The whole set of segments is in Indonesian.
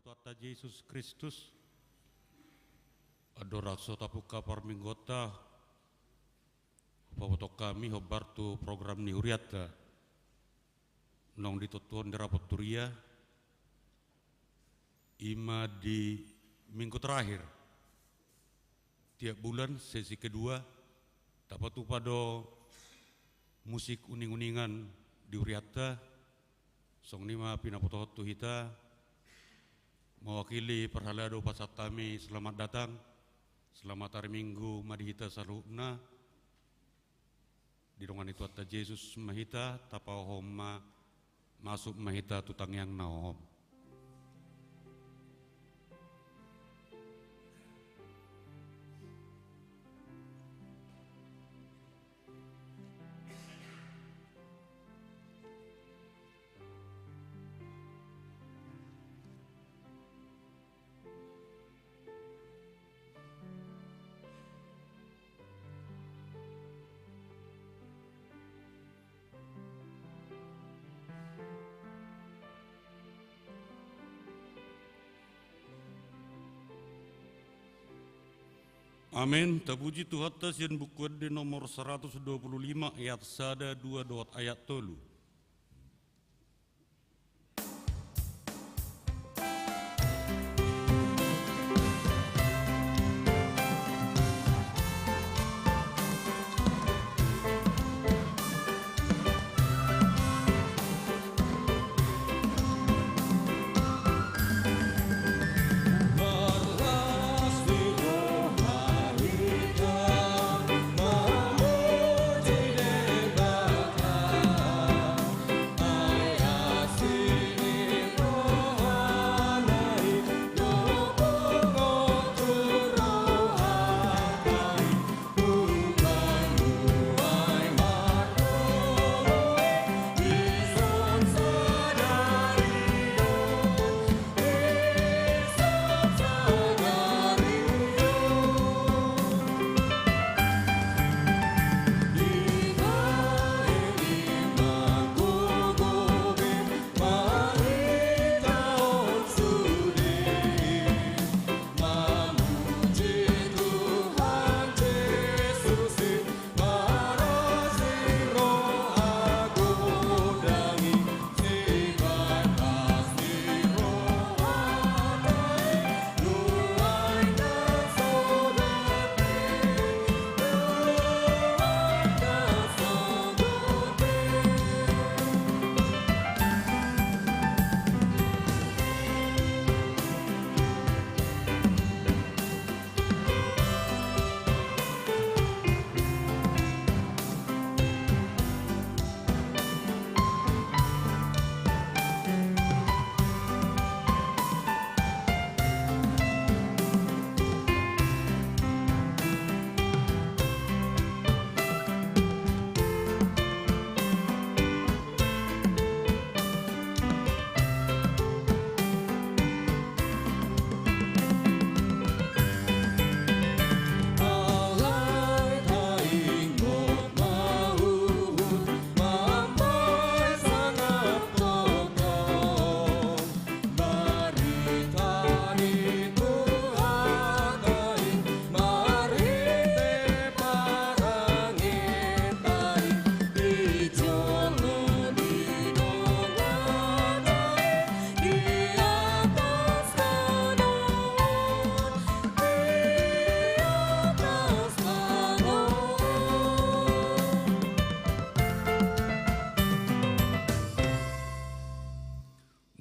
Tuatta Yesus Kristus, adoraso tapuka parminggota, pawoto kami hobartu program ni huriata, nong ditutuan di rapot turia, ima di minggu terakhir, tiap bulan sesi kedua, dapat upado musik uning-uningan di huriata, song nima pinapotohotu hita, mewakili perhalado pasatami selamat datang, selamat hari Minggu madihita salubna, di dongan itu Tuatta Yesus mahita tapau homa masuk mahita tutang yang naom. Amin. Terpuji Tuhan atas yang buku di nomor 125 ayat 1 2 dot ayat 3.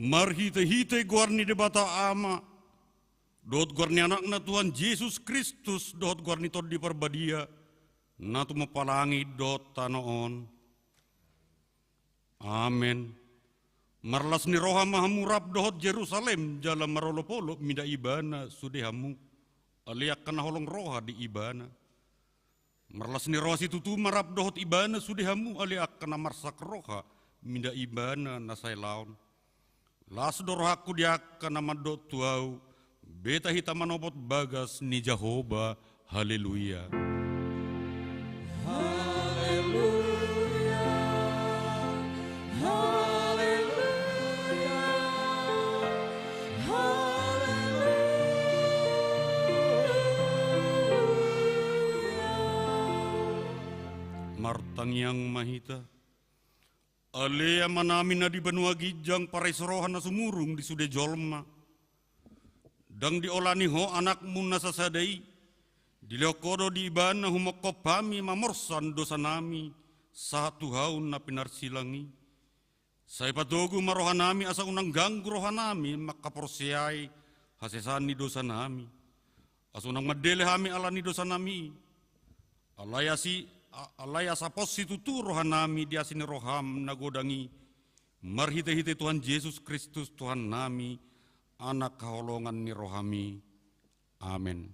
Marhite-hite guarni debata ama, dot guarni anakna Tuhan Yesus Kristus, dot guarni tod di perbadia, natu mapalangi dot tanoon. Amen. Marlas ni roha mahamurap dohot Jerusalem, jalan marolopolo mida ibana sudehamu, aliak kana holong roha di ibana. Marlas ni roha situtu marap dohot ibana sudehamu, aliak kana marsak roha, mida ibana nasai laon. Las dorohaku dia kana madot tuau, beta hitam manopot bagas ni Jehovah, haleluya. Haleluya, haleluya, haleluya. martang yang mahita. Alea manami na di benua gijang parai sorohan na sumurung di sude jolma. Dang diolani ho anakmu nasasadai. Di leokodo di ibana humokopami mamorsan dosa nami. Satu haun na pinarsilangi. Saya patogu marohanami asa unang ganggu rohanami makaporsiai hasesani dosa nami. Asunang madele hami alani dosa nami. Alaya sapos situtu rohanami dia sini roham nagodangi. Marhite-hite Tuhan Yesus Kristus Tuhan nami. Anak kaholongan ni rohami. Amin.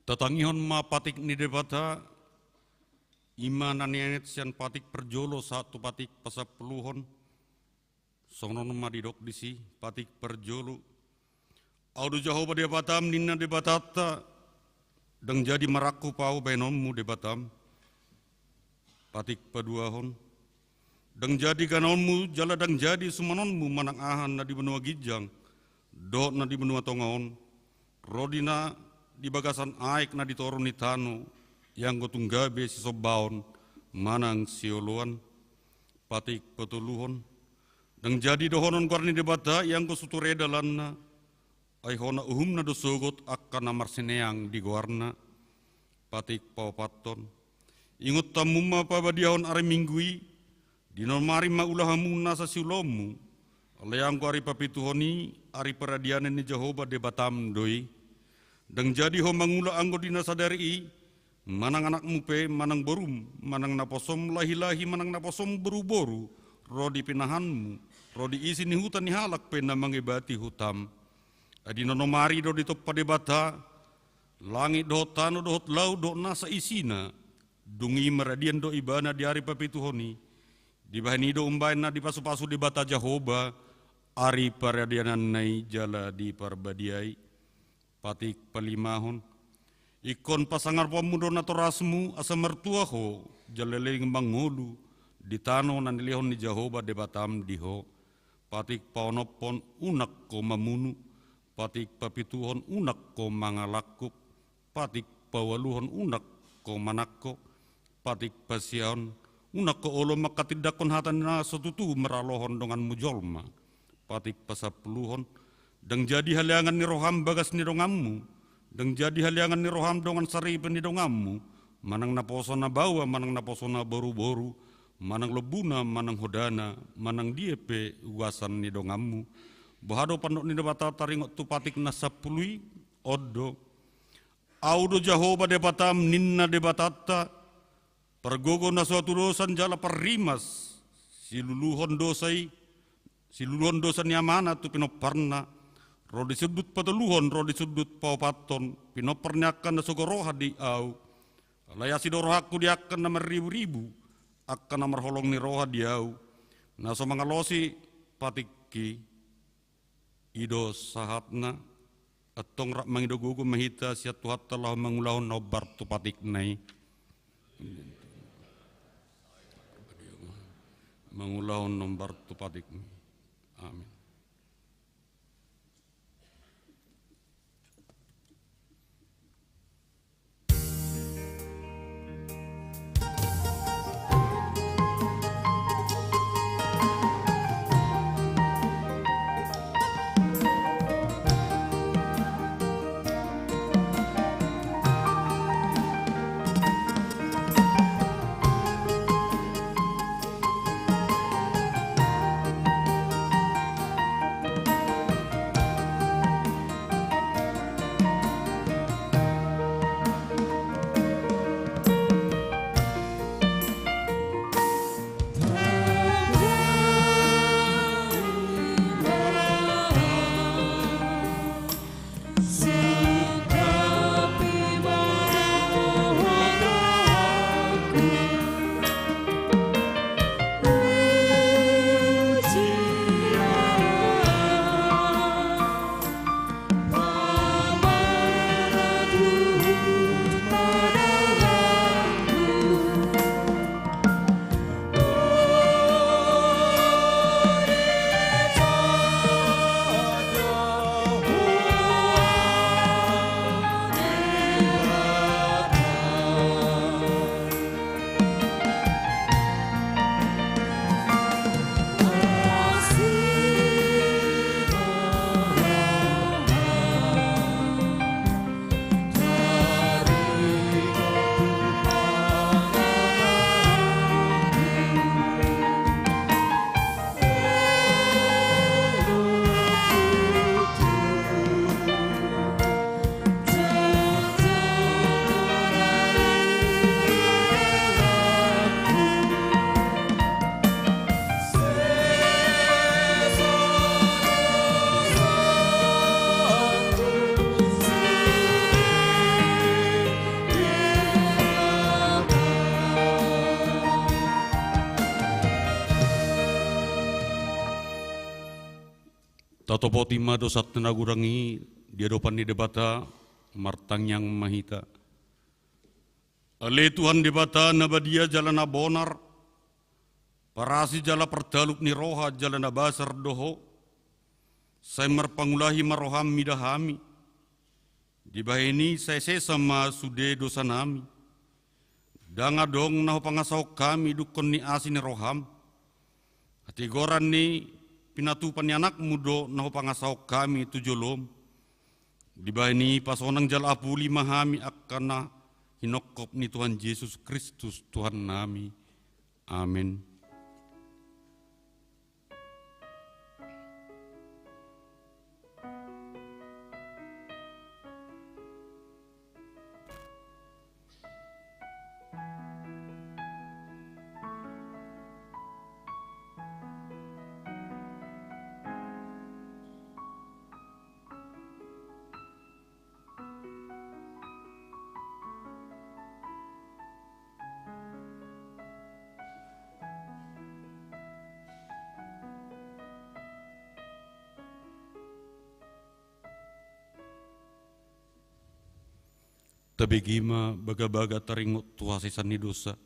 Tatangihon ma patik ni debata ima nanianet sian patik perjolo satu patik pasapuluhon songnon ma didok disi patik perjolo audu jahoba debatam ninna debatata dang jadi maraku pau benommu debatam patik paduahon dang jadi kanonmu jala dang jadi sumanonmu manang ahan na di benua gijang do na di benua tongaon rodina di bagasan aik na ditorun ni tanu yang gotunggabe si sobaon manang sioluan patik petuluhon dang jadi dohonon korni debata yang gosuture dalanna ay hona uhumna dosogot akan namar sineang di guarna patik paupaton ingut tamumma pabadiahon are minggui dinomari ma ulahamuna sa siulomu leang ko ari papituhoni ari peradianen ni Jehovah debatam doi dang jadi ho mangula anggo dina sadari manang anak mupe manang borum manang naposom lahi-lahi manang naposom boru-boru rodi pinahanmu rodi isi ni hutan ni halak pe na mangebati hutam adi nonomari do ditop padebata langit do tanu do lau do nasa isina dungi meradian do ibana di hari papituhoni di bahani do umbaina di pasu-pasu debata Jehovah ari paradianan nai jala di parbadiai patik palimahon ikon pasangar pemudo natorasmu asa mertua ho jaleleng mangolu di tano nan lihon ni Jehovah debatam diho patik paonopon unak ko mamunu patik papituhon unak ko mangalakuk patik pawaluhon unak ko manakko patik pasiaon unak ko olo makatidakon hatan na sotutu meralohon dengan mujolma patik pasapuluhon dang jadi haliangan ni roham bagas ni dongammu dang jadi haliangan ni roham dongan saripen ni dongammu manang naposo na bawa manang naposo na boru-boru manang lebuna, manang hodana, manang diepe uasan ni dongamu. Bahado pandok ni debata taringot tu patik nasapului, odo. Audo Jahoba debatam ninna debatata, pergogo na suatu dosan jala perrimas, siluluhon dosai, siluluhon dosan yamana tu pinoparna, rodi sudut pateluhon, rodi sudut paupaton, pinoparnyakan na sogoroha di au, layasi dorohaku diakan na meribu-ribu, akan na marholong ni roha di au, na so mangalosi patiki, ido sahatna, atong rak mangido gugu mahita siat tuhat telah mengulahon nobar tu patik nai. Mengulahon nombar tu patik nai. Amin. Tato potima dosat nagurangi dia dopan di debata martang yang mahita. Ale Tuhan debata nabadia jalan abonar, parasi jala pertaluk ni roha jalan abasar doho, saya merpangulahi maroham midahami, di bahini saya sesama sude dosa nami, danga dong naho pangasau kami dukon ni asin roham, hati goran ni pinatu panyanak mudo naho pangasau kami tujolom. Di bahini pasonang jala apuli mahami akana hinokop ni Tuhan Yesus Kristus Tuhan nami. Amin. Tabegima baga-baga taringot tuhasesan ni dosa.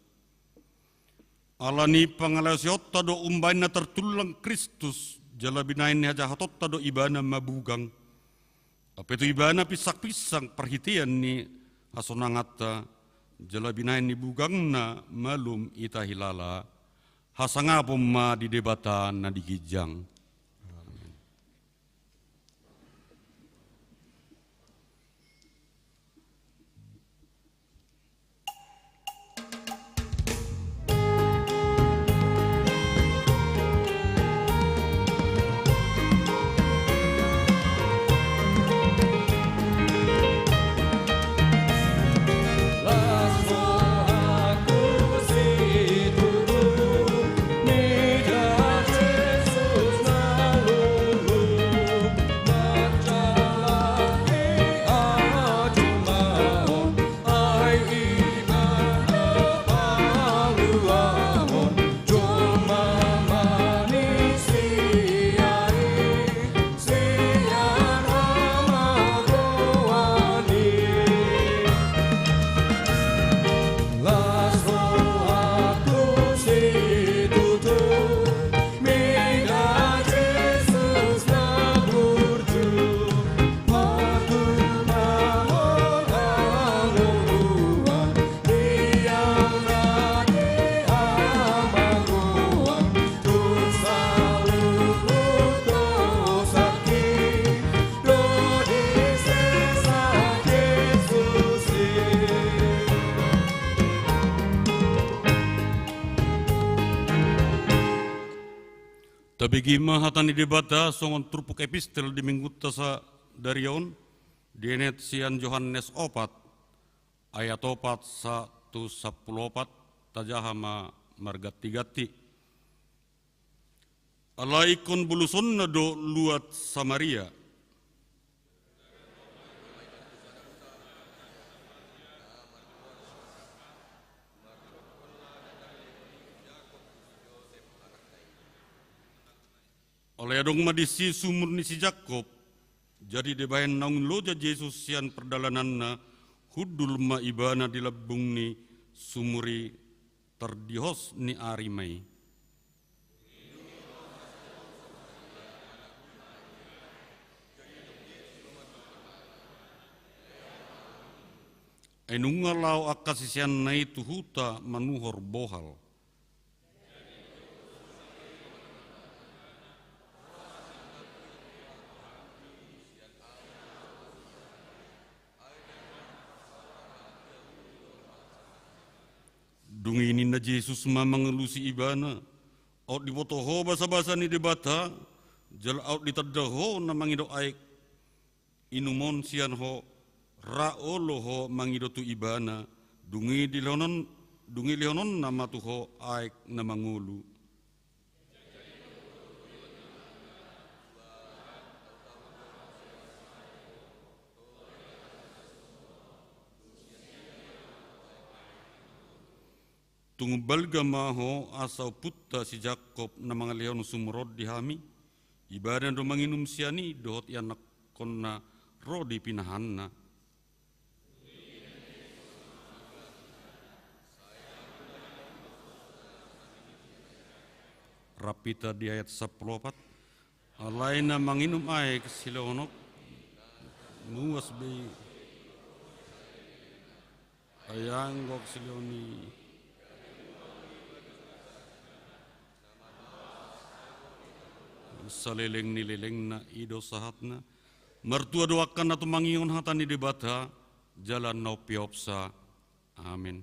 Alani pangalasiot tado umbaina tertulang Kristus jala binain haja hatot tado ibana mabugang. Apa itu ibana pisak-pisang perhitian ni hasonangata jala binain ni bugangna malum ita hilala hasangapom ma di debatan na digijang. Tabigi mahatani debata songon trupuk epistel di minggu tasa darion dienet sian Yohanes 4 ayat 4:1-10 tajahama margati-gati. Alaikon buluson na do luat Samaria. Oleh adong madisi sumur ni si Jakob, jadi debayan naung loja Yesus sian perdalanan na hudul ma ibana di labung ni sumuri terdihos ni arimai. Enungalau akasisian na itu huta manuhor bohal. Dungi ini na Yesus mangelusi ibana, out di botoho basa-basa ni debata, jala out di tadaho na mangido aik, inumon sian ho, raolo ho mangido tu ibana, dungi lihonon nama tu ho aik na mangulu. Tungu balga maho asau putta si Jakob na mga leon sumurod di hami. Ibadan do manginum siani dohot yanak konna rodi pinahanna. Rapita di ayat 14. Alay na manginum ay kasilonok. Muwas bay. Ayang gok siloni. Saleleng nileleng na ido sahatna mertua doakan atau mangion hatani debata jalan no piopsa. Amin.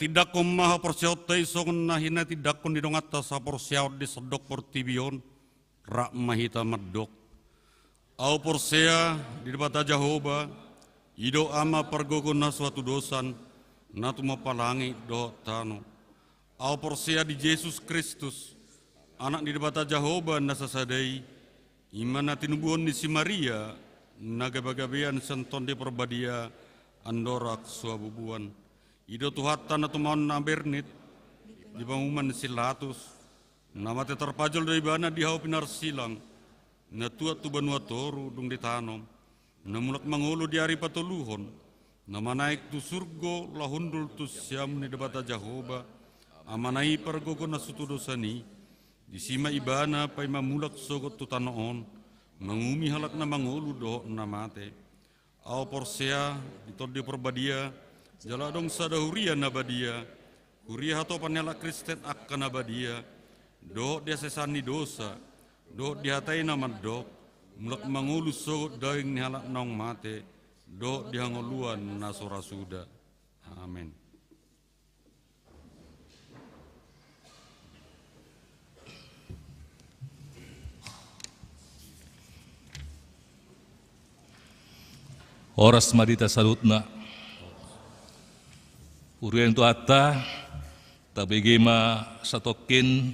Tidak ko maha porsiautay songon nahina tidak ko nidong atas sa porsiaut di sedok portibion rak mahita medok. Au porsea di debat Jehovah, ido ama pergogo na suatu dosan, na tu mapalangi do tano. Au porsea di Yesus Kristus, anak di debat Jehovah na sasadai, imana tinubuhon ni si Maria, na gabagabean senton di perbadia, andorak suabubuan. Ido tuhatan na tumaon na bernit, di banguman silatus, nama te terpajol dari bana di hau pinar silang, na tuat tu banua toru dung ditanom, na mulak mangulu di hari patuluhon, na manaik tu surgo lahundul tu siam ni debata Jehovah, amanai pergogo na sutu dosani, di sima ibana pai mamulak sogot tu tanoon, mangumi halak na mangulu doh na mate, au porsea di tol di perbadia, jala dong sadahuria na badia, huria hato panela Kristen akan abadia, doh dia sesani dosa, doh dihatai nama dok, mulak mangulus sogot daing ni halak naung mate, doh dihangoluan nasora suda. Amin. Oras madita salutna. Urian tu atta, tabegema satokin,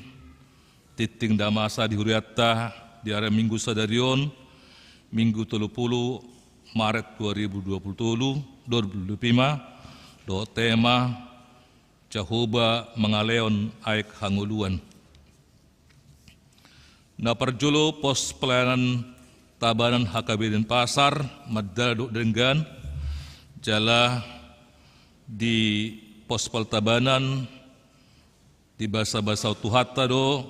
titing damasa di huriatta di hari Minggu sadarion, Minggu 30 Maret 2025, do tema Jehovah mengaleon aik hanguluan. Na perjulu pos pelayanan Tabanan HKB Denpasar, Madal Denggan, jala di pos Tabanan di bahasa-bahasa Tuhata do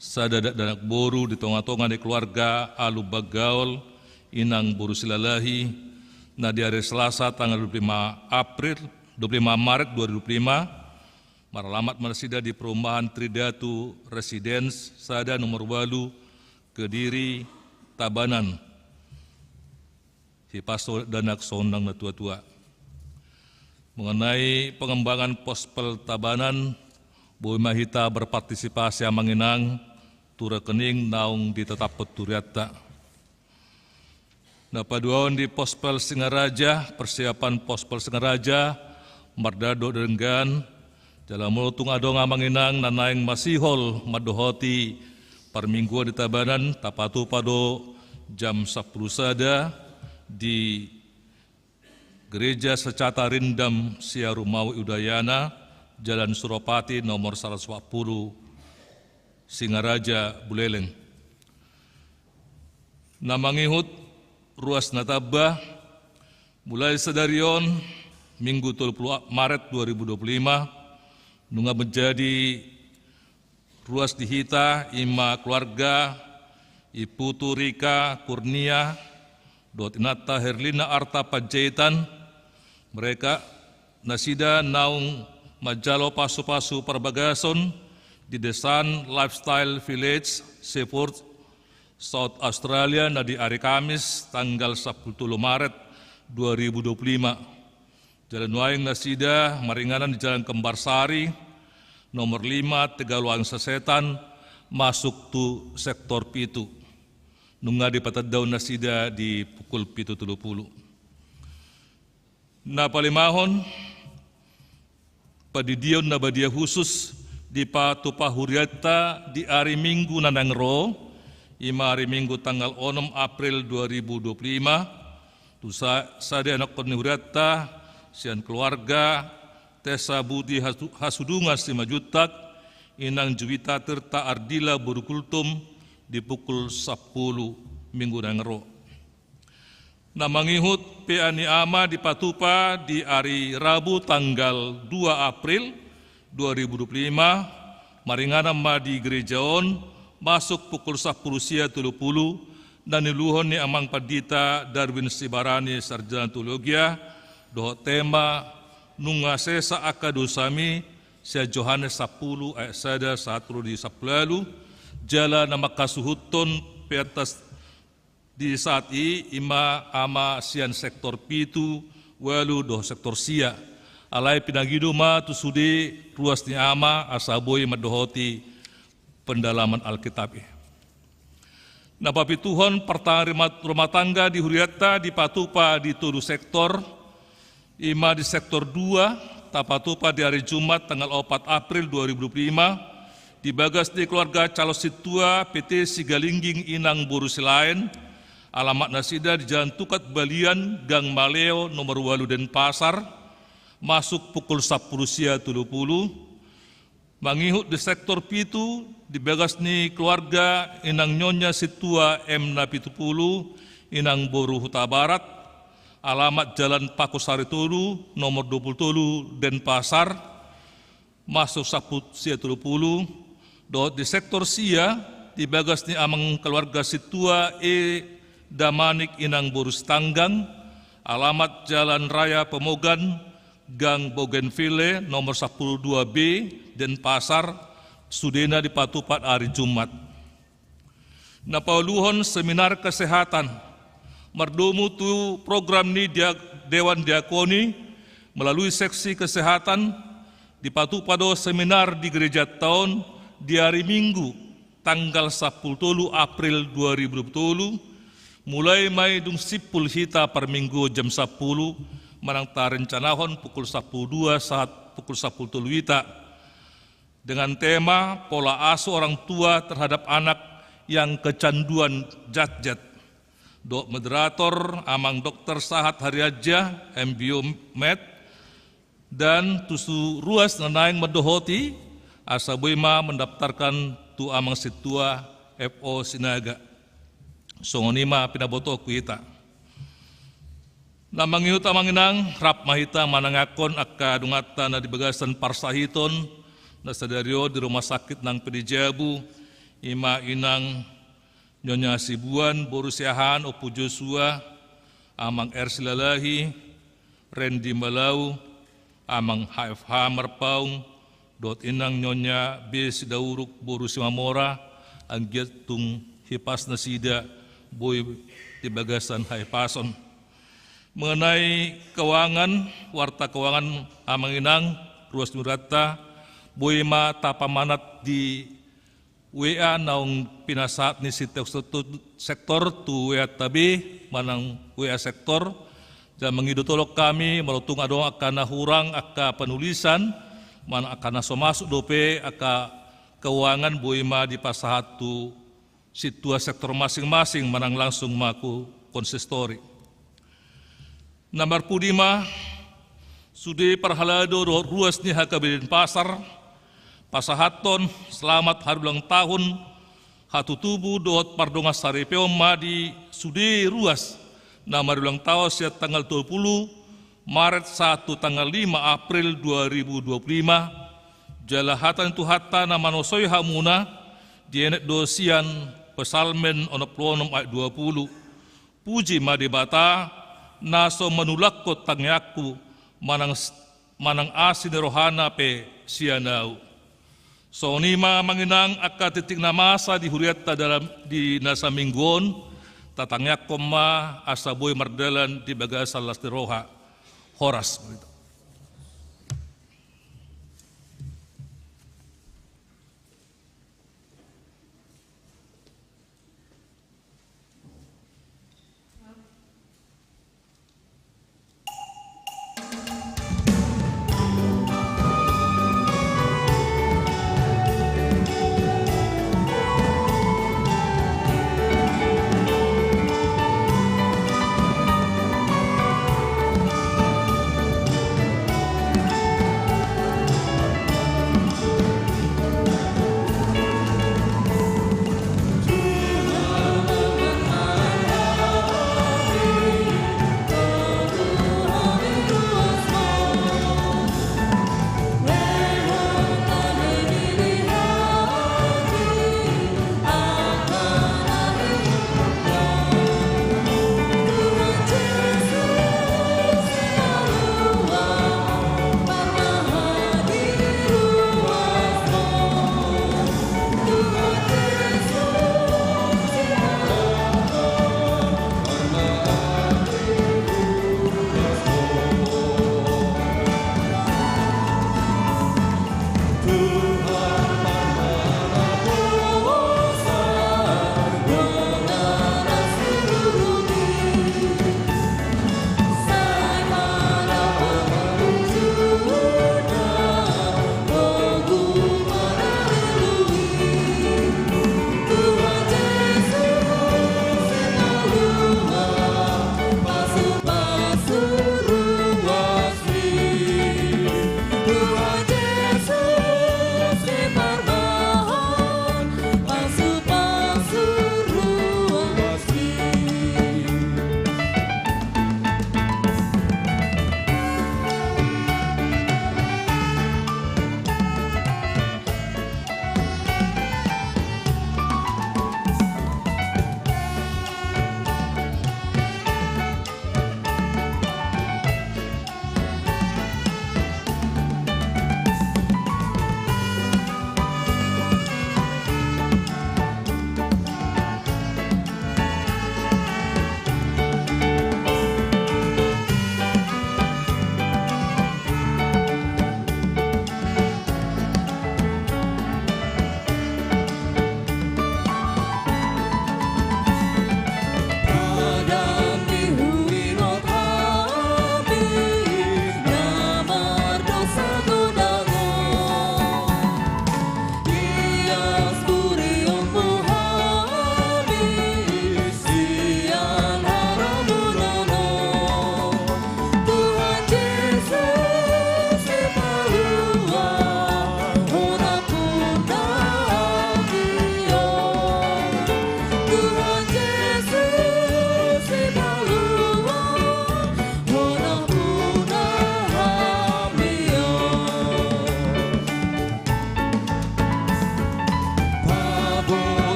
sadadak danak boru di tonga-tonga di keluarga alu bagaul inang boru silalahi na di hari Selasa tanggal 25 Maret 2025 maralamat marsida di perumahan Tridatu Residence sada nomor 8 Kediri Tabanan Hipaso danak sondang na tua-tua mengenai pengembangan pospel Tabanan Boy Mahita berpartisipasi amanginang tu rekening naung ditetap peturiata. Na paduawan di pospel Singaraja, persiapan pospel Singaraja, Mardado Denggan, dalam mulutung adong amanginang nanaing masihol madohoti permingguan di Tabanan, tapatu pado jam 10 sada di Gereja Secata Rindam Siarumawi Udayana, Jalan Suropati nomor 140 Singaraja Buleleng. Namangihut ruas natabah mulai sedarion Minggu 30 Maret 2025 nunga menjadi ruas dihita ima keluarga Iputu Rika Kurnia Dotinata Herlina Arta Panjaitan mereka nasida naung Majalo pasu-pasu perbagason di Desan Lifestyle Village, Seaford, South Australia na di hari Kamis tanggal 10 Maret 2025. Jalan Waing nasida maringanan di Jalan Kembarsari, nomor 5 Tegaluang Sasetan, masuk tu sektor pitu. Nunga di patadaw nasida di pukul 7.30. Na palimahon, padidion na badia khusus di patupa huriata di hari Minggu nanangro, ima hari Minggu tanggal 6 April 2025, tu sade anak koni huriata, sian keluarga, Tesa Budi Hasudunga 5 juta, inang Juwita Tirta Ardila Burukultum di pukul 10 Minggu nanangro. Namangihut Peani Ama di Patupa di hari Rabu tanggal 2 April 2025 maringana ma di gerejaon masuk pukul 10 sia 30 dan niluhon ni Amang Padita Darwin Sibarani Sarjana Teologia doh tema nunga sesa akadosami sia Johannes 10 ayat sada 1 di saplalu jala nama kasuhuton peatas di saat ini ima ama sian sektor pitu walu doh sektor sia alai pinagido ma tu sudi ruas ni ama asaboi madohoti pendalaman Alkitab. Na papituhon pertahanan rumah tangga di Huriata di Patupa di tudu sektor, ima di sektor 2, tapatupa di hari Jumat tanggal 4 April 2025, dibagas di keluarga calo situa PT Sigalingging Inang Boru Silain, alamat nasida di Jalan Tukat Balian, Gang Maleo, nomor 8 Denpasar, masuk pukul 10.30. Mangihut di sektor pitu, dibagas ni keluarga Inang Nyonya Situa M. Napitupulu, Inang Boru Huta Barat, alamat Jalan Pakusari Tulu, nomor 27 Denpasar, masuk 10.30. Di sektor Sia, dibagas ni amang keluarga Situa E. Damanik Inang Boru Tanggang, alamat Jalan Raya Pemogan, Gang Bougainville, nomor 12B, Denpasar, Sudena di Patupat hari Jumat. Napauluhon seminar kesehatan, merdomu tu program ni Dewan Diakoni melalui seksi kesehatan di Patupado seminar di Gereja Tahun di hari Minggu, tanggal 10 April 2020, mulai mai dung sipul hita per minggu jam 10, manang tarencanahon pukul 12 saat pukul 10 wita, dengan tema pola asuh orang tua terhadap anak yang kecanduan zat-zat. Moderator amang Dr. Sahat Hariaja, MBO Med, dan tusu ruas nanaing medohoti, asa boima mendaftarkan tu amang situa FO Sinaga. Songonima pinaboto kuita. Namang iut amang inang rap mahita manangakon akka dungata na dibagasan parsahiton na sadario di rumah sakit nang Pedijabu, ima inang Nyonya Sibuan Boru Siahan Opu Joshua, amang R. Silalahi, Randy Malau, amang HFH Marpaung, dot inang Nyonya B. Sidauruk Boru Simamora, ang giatung hipas na sida, boy di bagasan haipason. Mengenai keuangan, warta keuangan amang inang, ruas nurata, boy ma tapamanat di WA naung pinasat ni sektor tu WA tabi, manang WA sektor, dan mengidutolok kami melutung adong akana hurang aka penulisan, mana akana somasuk dope aka keuangan boy ma di pasahatu situa sektor masing-masing manang langsung maku konsistori. Nomor 5, sudi perhalado ruas ni Hakabidin Pasar, pasahaton selamat hari ulang tahun hatu tubuh dot pardonga saripeo madi sudi ruas nama ulang tahun siat tanggal 20 Maret 1 tanggal 5 April 2025 jalahatan tu hatta nama nosoi hamuna dienet dosian pesalmen onoplonom ayat 20 puji madibata naso menulak tangyaku manang asin rohana pe sianau. Sonima manginang akka titik na masa di Huriata dalam di nasa mingguon tatangyak koma asaboy mardalan di bagasan lasti roha horas.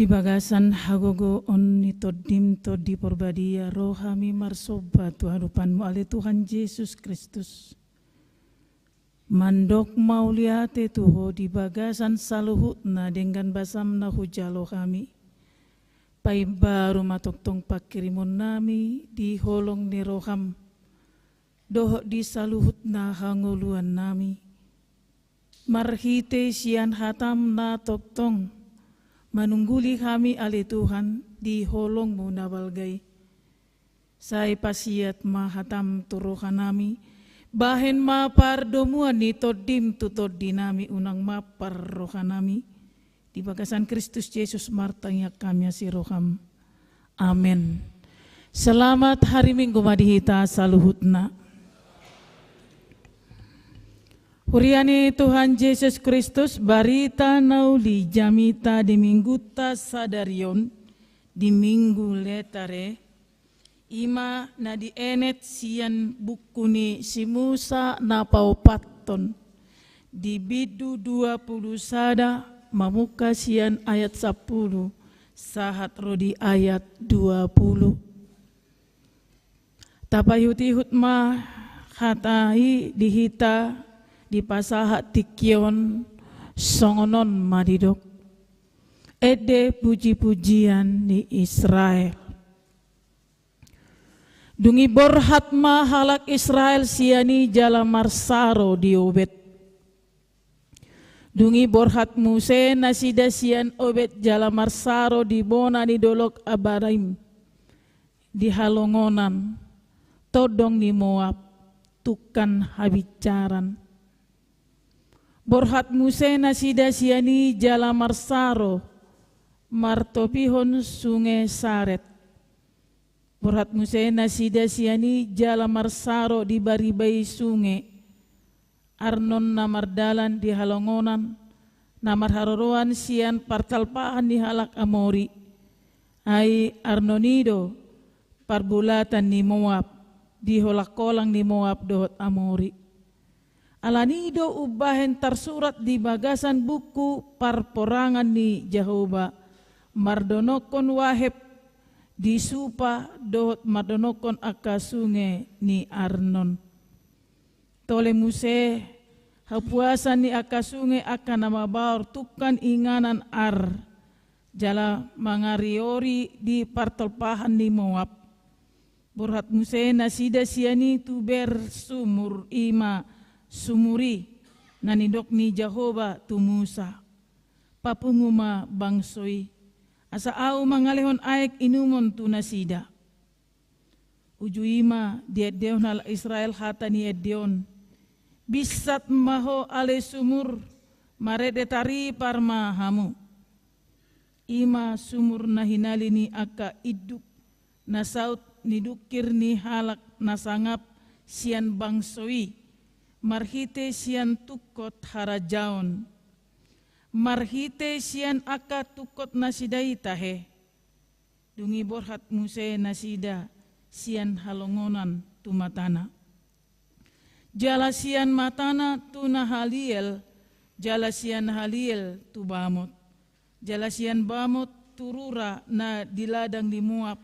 Di bagasan hagogo on ni todim to di porbadia rohami marsoba tuhadupanmu ale Tuhan Yesus Kristus. Mandok mauliate tuho di bagasan saluhutna dengan basam na hujalo kami. Pai baru matoktong pakirimun nami di holong ni roham. Doh di saluhutna hanguluan nami. Marhite sian hatam na toktong. Manungguli kami ali Tuhan di holong mo nabalgay. Say pasiat mahatam turuhan nami. Bahen mapardomuan ni todim tutod dinami unang maparrohan nami. Di bagasan Kristus Yesus martanya kami si roham. Amin. Selamat hari Minggu madihita saluhutna. Huriani Tuhan Yesus Kristus barita nauli jamita di minggu ta sadarion di minggu letare ima na di enet sian bukuni si Musa na paupaton di bidu 20 sada mamuka sian ayat 10 sahat rodi ayat 20 tapayuti hutma hatai dihita di pasahat tikion songonon madidok ede puji-pujian di Israel. Dungi borhat mahalak Israel siani jala marsaro di obet. Dungi borhat Muse nasida sian obet jala marsaro di bona di dolok abaraim. Di halongonan todong di Moab tukan habicaran. Borhat Muse nasida siani jala marsaro martopihon sungai Saret. Borhat Muse nasida siani jala marsaro di baribay sungai. Arnon namardalan di halongonan namar haroroan sian partalpaan di halak Amori. Ay Arnonido parbulatan ni Moab di holakolang ni Moab dohot Amori. Alanido ubahen tersurat di bagasan buku parporangan ni Jehovah. Mardonokon waheb di supa dohot mardonokon akasunge ni Arnon. Tole Muse hapuasan ni akasunge akan namabaur tukan inganan jala mangariori di partolpahan ni Moab. Borhat Muse nasida siani tuber sumur ima sumuri nanidok ni Jehovah tu Musa papunguma bangsoi asa au mangalehon aek inumon tu nasida ujuima dieddeon hal Israel hatani eddeon bisat maho ale sumur marede tari parma hamu ima sumur nahinali ni aka iduk nasaut nidukir ni halak nasangap sian bangsoi marhite sian tukot harajaon. Marhite sian aka tukot nasidai tahe. Dungi borhat Muse nasida sian halongonan tumatana. Jala sian matana tuna haliel. Jala sian haliel tu bamot. Jala sian bamot turura na diladang di Moab.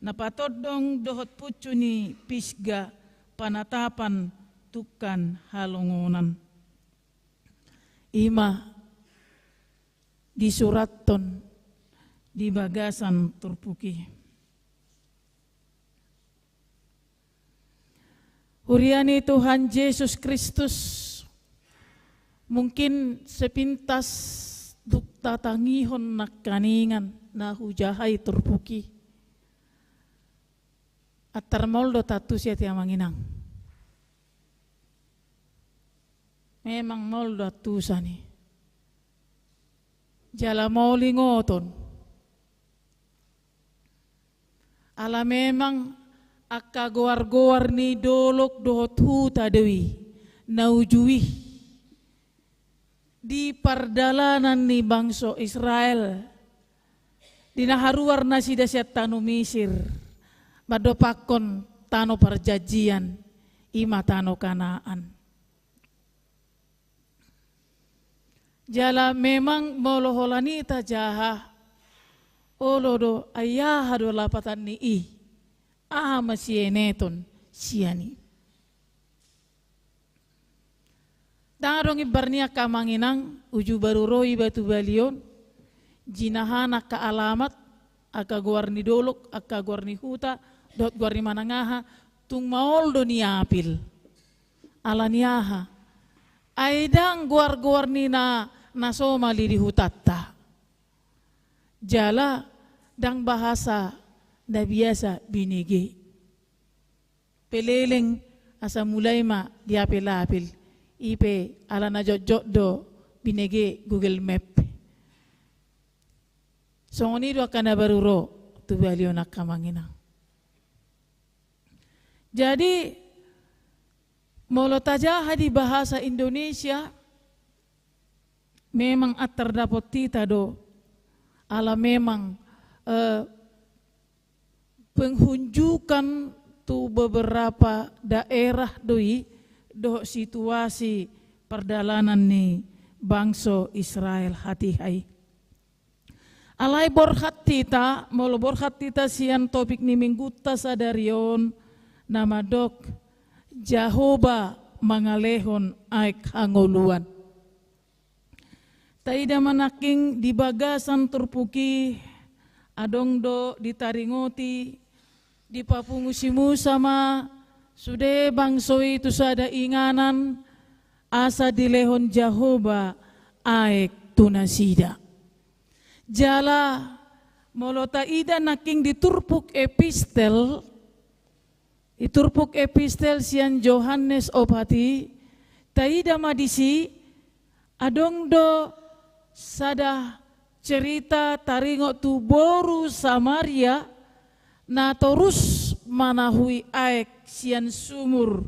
Napatodong dohot pucu ni Pisga panatapan tukan halongonan. Ima di suraton di bagasan turpuki. Huriani Tuhan Yesus Kristus mungkin sepintas dukta tangihon nakaningan na hujahay turpuki. Atar moldo tatu siya tiang manginang. Memang moldo atusani. Jala mauli ngoton. Ala memang akka goar-goar ni dolok dohot huta dewi naujui di pardalanan ni bangso Israel dinaharuar na sida siat tanu Misir madopakon tano perjanjian ima tano Kanaan. Jala memang moloholani tajaha olodo ayaha do lapatan ni ama sieneton siani. Dangadong ibarnia kamanginang uju baru roi batu balion jinahana ka alamat aka guarni dolok aka guarni huta dot guarni manangaha tung maol do niapil alaniaha aidang guarni na nasomali di hutatta jala dang bahasa na biasa binigi peleleng asa mulai ma diapil-apil ipe ala na jot do binege Google Map. So ngoni do kana baruro tu balio nak kamangina. Jadi molo taja di bahasa Indonesia memang terdapat tita do ala memang penghunjukan tu beberapa daerah doi do situasi perdalanan ni bangsa Israel hati-hai. Alai borhat tita, molo borhat tita sian topik ni minggu tasadarion nama dok Jahoba mangalehon aik hangoluan. Taida manaking di bagasan turpuki adong do ditaringoti di papungusimu sama sude bangsoi tu sada inganan asa dilehon Jahoba aek tunasida. Jala molota ida naking diturpuk epistel sian Johannes opati taida madisi adong do sada cerita taringo tu boru Samaria na torus manahui aek sian sumur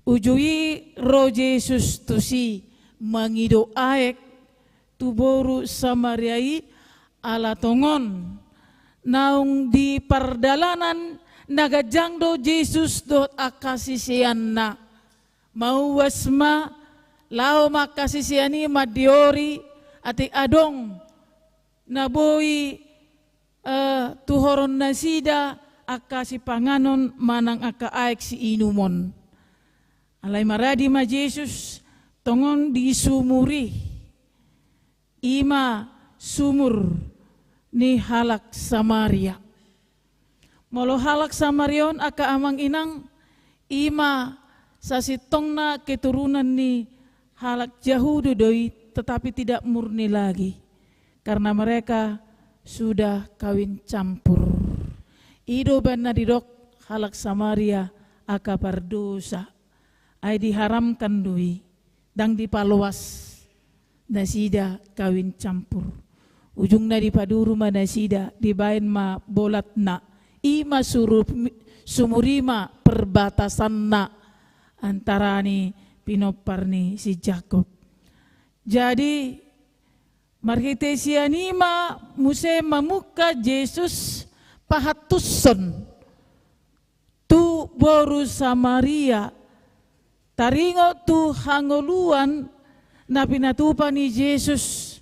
ujui ro Jesus tusi mangido aek tu boru Samariai ala tongon naung di perdalanan nagajang do Jesus do akasisian na mau wasma lao makasisiani madiori ati adong naboi tuhoron nasida akasi panganon manang aka aek si inumon. Alay maradi ma Jesus tongon di sumuri ima sumur ni halak Samaria. Molo halak Samarion aka amang inang ima sasitong na keturunan ni halak Yahudu doi tetapi tidak murni lagi karena mereka sudah kawin campur. Ido banna didok halak Samaria aka berdosa ay diharamkan doi dang dipaluas nasida kawin campur ujung na dipaduru ma nasida dibain ma bolat na ima surup sumurima perbatasan na antara ni pinopar ni si Jacob. Jadi marhitesianima muse mamuka Jesus pahatuson tu boru Samaria taringo tu hangoluan na pinatupa ni Jesus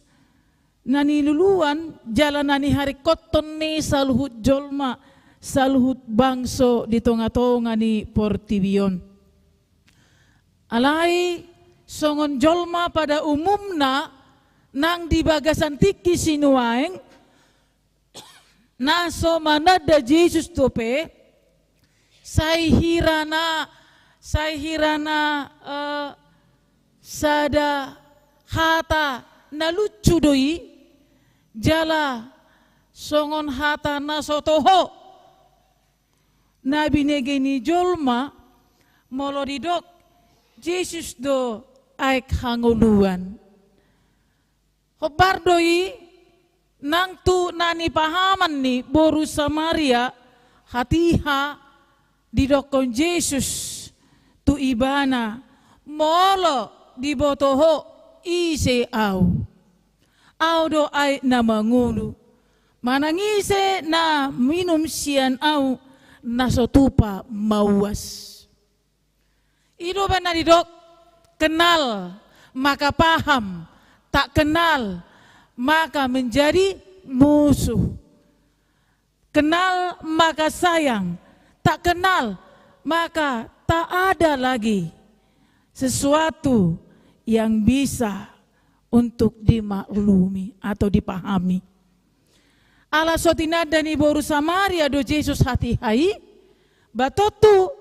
naniluluan jalan nani hari koton ni saluhut jolma saluhut bangso di tonga-tonga ni Portibion. Alai songon jolma pada umumna nang di bagasan tiki sinuaeng naso manada Jesus tope sai hirana sada hata na lucu doi jala songon hata na sotoho na binege ni jolma molo didok Jesus do aek hanguluan hobar doi nang tu nani pahaman ni boru Samaria hatiha didokon Jesus tu ibana molo dibotoho ise au do ay na mangulu manangise na minum sian au nasotupa mawas. Ido bana didok kenal maka paham tak kenal maka menjadi musuh. Kenal maka sayang, tak kenal maka tak ada lagi sesuatu yang bisa untuk dimaklumi atau dipahami. Ala sotinadani boru Samaria do Jesus hati hai, batotu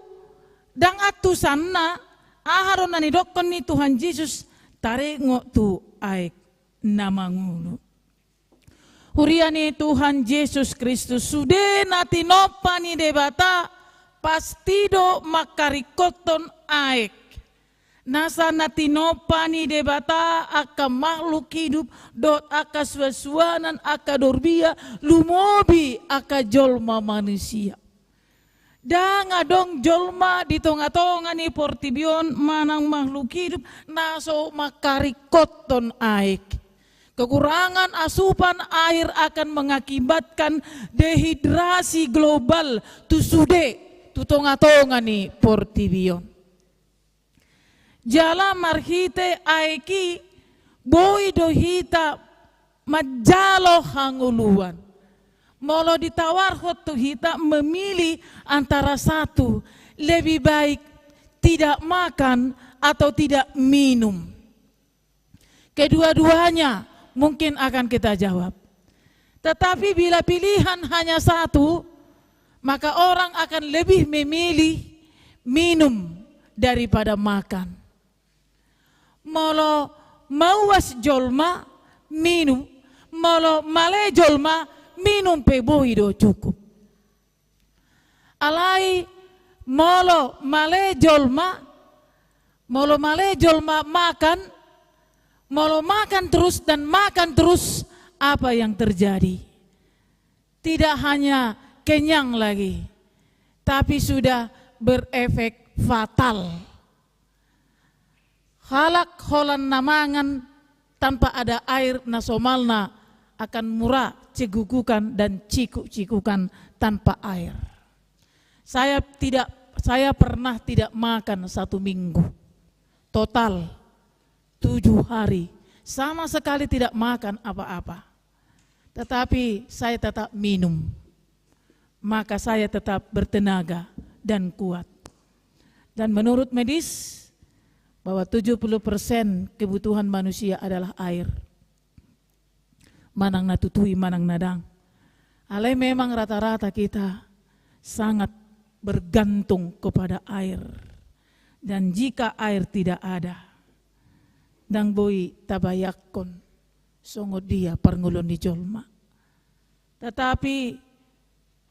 dang atu sanna aharon nani dokon ni Tuhan Yesus tarengo tu aik namangulu. Huriani Tuhan Yesus Kristus sude nati nopani debata pastido makarikoton aik. Nasa natinopani debata aka makhluk hidup dot aka suasuanan aka dorbia lumobi aka jolma manusia. Danga dong jolma di tonga-tonga ni portibion manang makhluk hidup naso makarikoton aik. Kekurangan asupan air akan mengakibatkan dehidrasi global tu sude tu tonga-tonga ni portibion. Jala marhite aiki boi dohita majalo hanguluan. Molo ditawar hotu hita memilih antara satu, lebih baik tidak makan atau tidak minum. Kedua-duanya mungkin akan kita jawab. Tetapi bila pilihan hanya satu, maka orang akan lebih memilih minum daripada makan. Molo mawas jolma minum, molo male jolma minum peboi do cukup. Alai molo male jolma makan, molo makan terus dan makan terus, apa yang terjadi? Tidak hanya kenyang lagi, tapi sudah berefek fatal. Halak holan namangan tanpa ada air nasomalna akan murah cegukukan dan cikuk-cikukan tanpa air. Saya pernah tidak makan 1 minggu. Total 7 hari. Sama sekali tidak makan apa-apa. Tetapi saya tetap minum. Maka saya tetap bertenaga dan kuat. Dan menurut medis, bahwa 70% kebutuhan manusia adalah air. Manang natutui, manang nadang. Alai memang rata-rata kita sangat bergantung kepada air. Dan jika air tidak ada, dang boi tabayakon, songo dia parngulon di jolma. Tetapi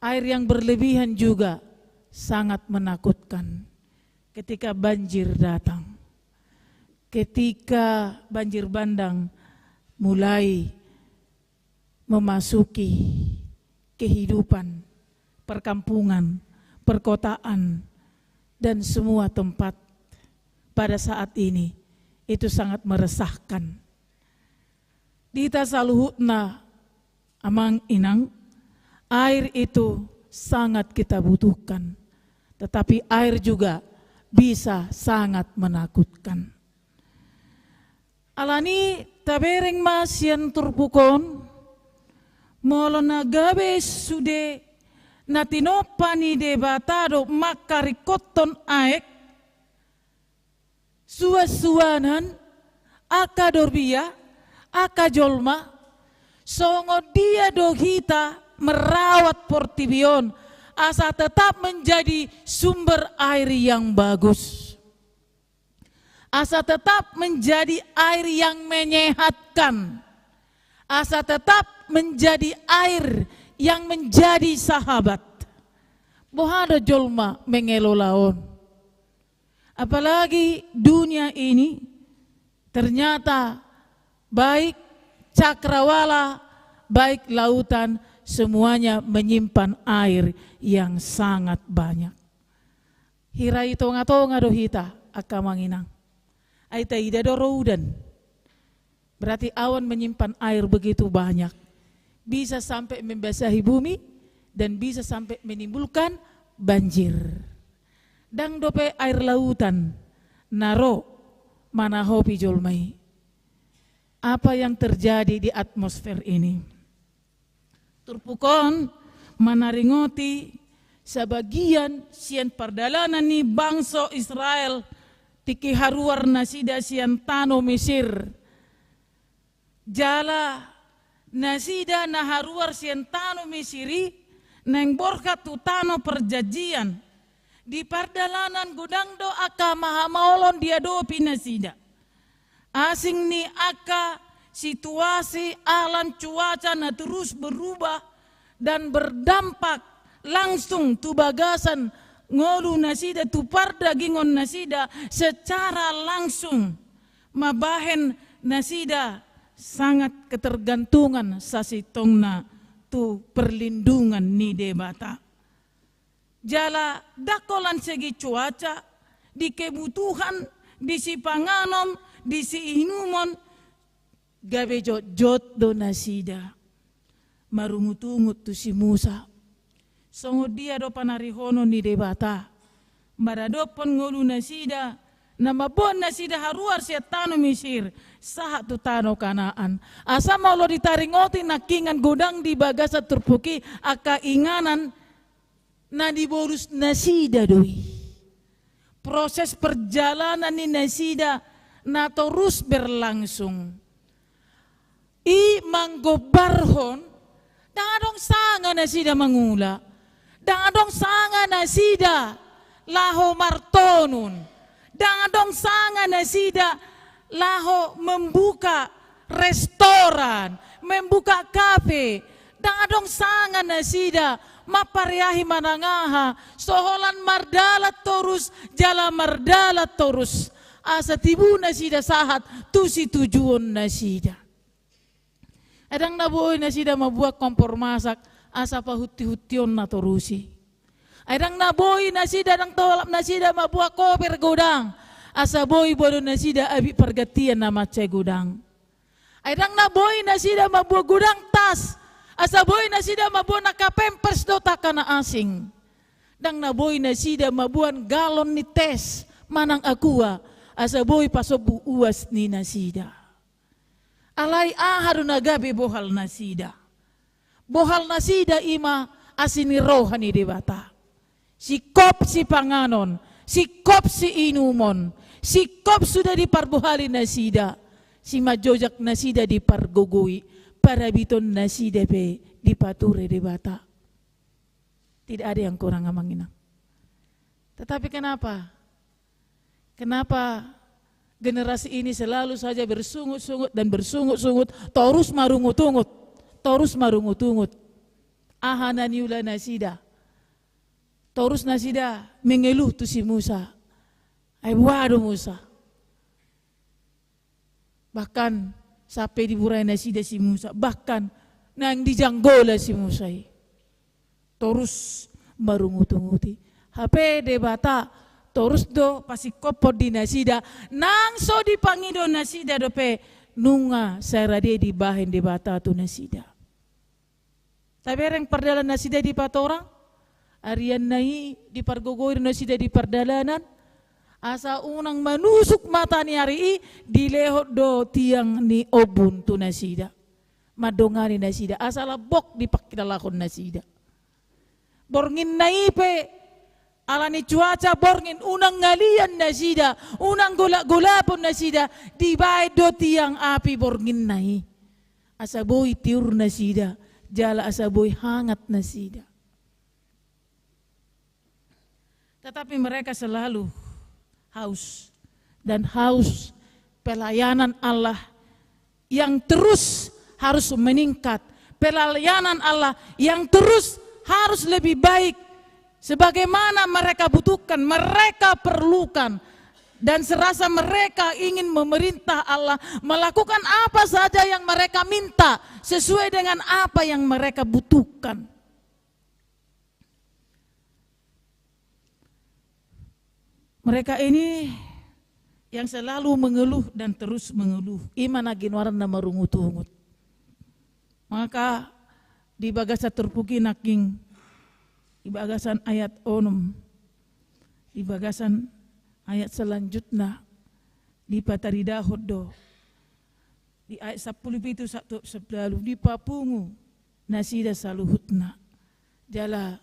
air yang berlebihan juga sangat menakutkan ketika banjir datang. Ketika banjir bandang mulai memasuki kehidupan, perkampungan, perkotaan, dan semua tempat pada saat ini, itu sangat meresahkan. Dita saluhutna amang inang, air itu sangat kita butuhkan, tetapi air juga bisa sangat menakutkan. Alani tabereng masyan turpukon, molo nagabe sude natinopani debatado makarikoton aek, suas-suanan, aka dorbia, aka jolma, songo dia dohita merawat portibion, asa tetap menjadi sumber air yang bagus. Asa tetap menjadi air yang menyehatkan. Asa tetap menjadi air yang menjadi sahabat. Bohada jolma mengelolaon. Apalagi dunia ini ternyata baik cakrawala, baik lautan, semuanya menyimpan air yang sangat banyak. Hirai tonga-tonga dohita akamanginang. Aita ida doroudan. Berarti awan menyimpan air begitu banyak. Bisa sampai membasahi bumi dan bisa sampai menimbulkan banjir. Dang dope air lautan naro mana hobi jolmai. Apa yang terjadi di atmosfer ini? Turpukon manaringoti sebagian sian perdalanan ni bangsa Israel tiki haruar nasida sian tano Mesir. Jala nasida na haruar sian tano Mesiri neng borkat tu tano perjanjian. Di perdalanan gudang do aka mahamaolon dia do pinasida. Asing ni aka situasi alam cuaca na terus berubah dan berdampak langsung tu bagasan ngolu nasida tu parda gingon nasida secara langsung mabahen nasida sangat ketergantungan sasitongna tu perlindungan ni debata. Jala dakolan segi cuaca di kebutuhan di si panganom di si inumon gabe jot do nasida marungut-ungut tu si Musa. Songo dia do panarihono ni debata. Maradopon ngolu nasida. Nama bon nasida haruar siya tano Mesir. Sahat tu tano Kanaan. Asa mau lo ditaringoti nakingan godang di bagasa terpuki. Aka inganan na diborus nasida doi. Proses perjalanan ni nasida na terus berlangsung. I manggobarhon dangadong sanga nasida mangula. Dangadong sanga nasida laho martonun. Dangadong sanga nasida laho membuka restoran, membuka kafe. Dangadong sanga nasida mapariahi manangaha. Soholan mardalat torus, jala mardalat torus. Asa tibu nasida sahat, tusi tujuan nasida. Adang naboy nasida mabuat kompor masak, asa pahuti-hution na torusi. Adang naboy nasida dang tolap nasida mabuat koper godang, asa boy bodo nasida abi pergatian na macay godang. Adang naboy nasida mabuat godang tas, asa boy nasida mabuat nakapempers do takana asing. Dang naboy nasida mabuat galon ni tes, manang akua, asa boy pasobu uas ni nasida. Alay ahadu nagabi bohal nasida. Bohal nasida ima asini rohani debata. Sikop si panganon, sikop si inumon, sikop sudah diparbohali nasida. Si majojak nasida dipargogoi, para biton nasida pe dipature debata. Tidak ada yang kurang amanginang. Tetapi kenapa? Kenapa generasi ini selalu saja bersungut-sungut dan bersungut-sungut, terus marungut-ungut, terus marungut-ungut. Ahana niula nasida, terus nasida mengeluh tu si Musa. Ay waduh Musa. Bahkan sampai diburai nasida si Musa, bahkan nang dijanggola si Musa. Terus marungut-unguti. HP debata terus do pasi kopor di nasida nang so dipangido nasida dope nunga sarade di bahen di bata tu nasida. Tapi yang perdalan nasida di patorang arian nai di pargogoir nasida di perdalanan asa unang manusuk mata ni ari di lehot do tiang ni obun tu nasida madongani nasida asa labok di pakidalakon nasida borngin nai pe alani cuaca borngin unang ngalian nasida, unang gulap-gulapon nasida, di bae do tiang api borngin nai. Asaboy tiur nasida, jala asaboy hangat nasida. Tetapi mereka selalu haus dan haus pelayanan Allah yang terus harus meningkat, pelayanan Allah yang terus harus lebih baik. Sebagaimana mereka butuhkan, mereka perlukan. Dan serasa mereka ingin memerintah Allah melakukan apa saja yang mereka minta sesuai dengan apa yang mereka butuhkan. Mereka ini yang selalu mengeluh dan terus mengeluh. Iman agin warna marungut-ungut. Maka di bagasa terpuki naking di bagasan ayat onum, di bagasan ayat selanjutnya di pataridahod do, di ayat 10 itu satu sebelalu di papungu nasida saluhutna jala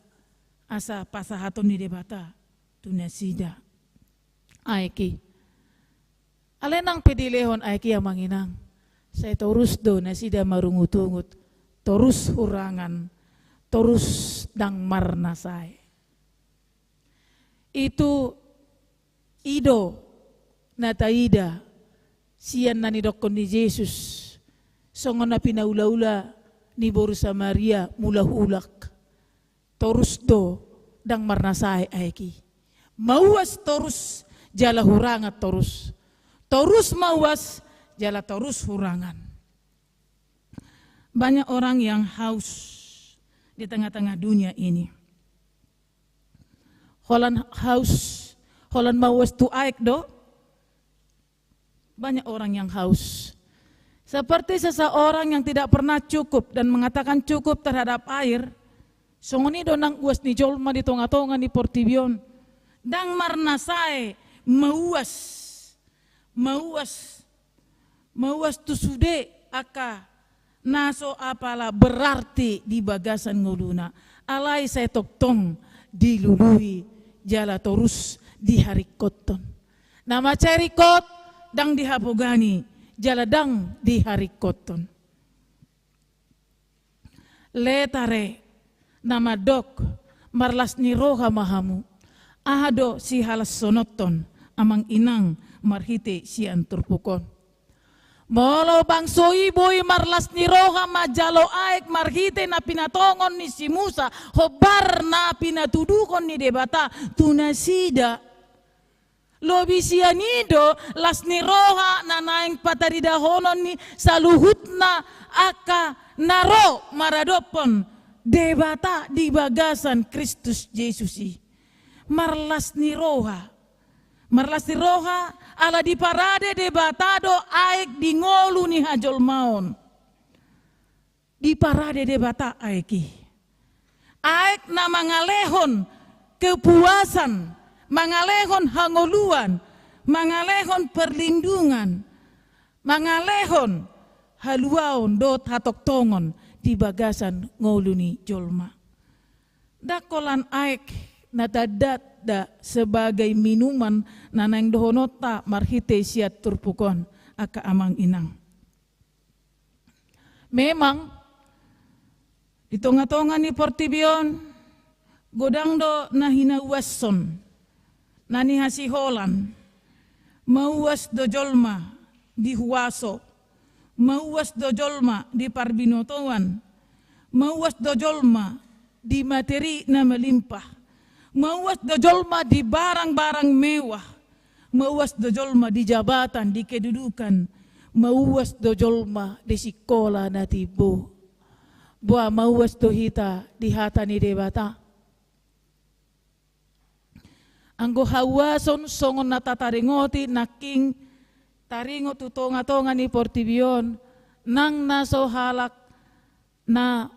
asa pasahaton ni debata tunasida aiki alenang pedilehon aiki yang manginang saya terus do nasida marungut-ungut terus hurangan terus dang marna saya itu ido nataida sian nani dokon ni Yesus songon na pinaula-ula ni Boru Samaria mulahulak terus do dang marnasai aiki mawas terus jala hurangat terus mawas jala terus hurangan. Banyak orang yang haus di tengah-tengah dunia ini. Holan haus, holan mawas tu aik do. Banyak orang yang haus. Seperti seseorang yang tidak pernah cukup dan mengatakan cukup terhadap air. Songoni donang uas ni jolma di tonga-tonga ni Portibion. Dang marnasai mawas tu sude aka naso apala berarti di bagasan nguluna. Alai saya toktong dilului jala terus di hari koton. Nama cari kot dang dihapogani jala dang di hari koton. Letare nama dok marlas ni roha mahamu ahado si halas sonoton amang inang marhite si anturpukon molo bangsoi boy marlas ni roha majalo aek marhite na pinatongon ni si Musa hobar na pinatudukon ni debata tunasida lobi sianido las ni roha na naing pataridahonon ni saluhutna aka naro maradopon debata di bagasan Kristus Yesusi. Marlas ni roha ala di parade debatado aek di ngolu ni hajol maon. Di parade debata aeki. Aek na mangalehon kepuasan, mangalehon hangoluan, mangalehon perlindungan, mangalehon haluaon dot hatok tongon di bagasan ngoluni jolma. Dakolan aek natadat da sebagai minuman nanang dohonota marhite siat turpukon aka amang inang. Memang di tonga-tonga ni Portibion godang do nahina uasson nani hasiholan mauas do jolma di huaso mauas do jolma di parbinotoan, mauas do jolma di materi na melimpah, mauas do jolma di barang-barang mewah, mauas do jolma di jabatan, di kedudukan, mauas do jolma di sekolah na tibo, buah mauas do hita di hata ni debata. Anggo hawason songon na tataringoti naking taringo tu tonga-tonga ni Portibion nang naso halak na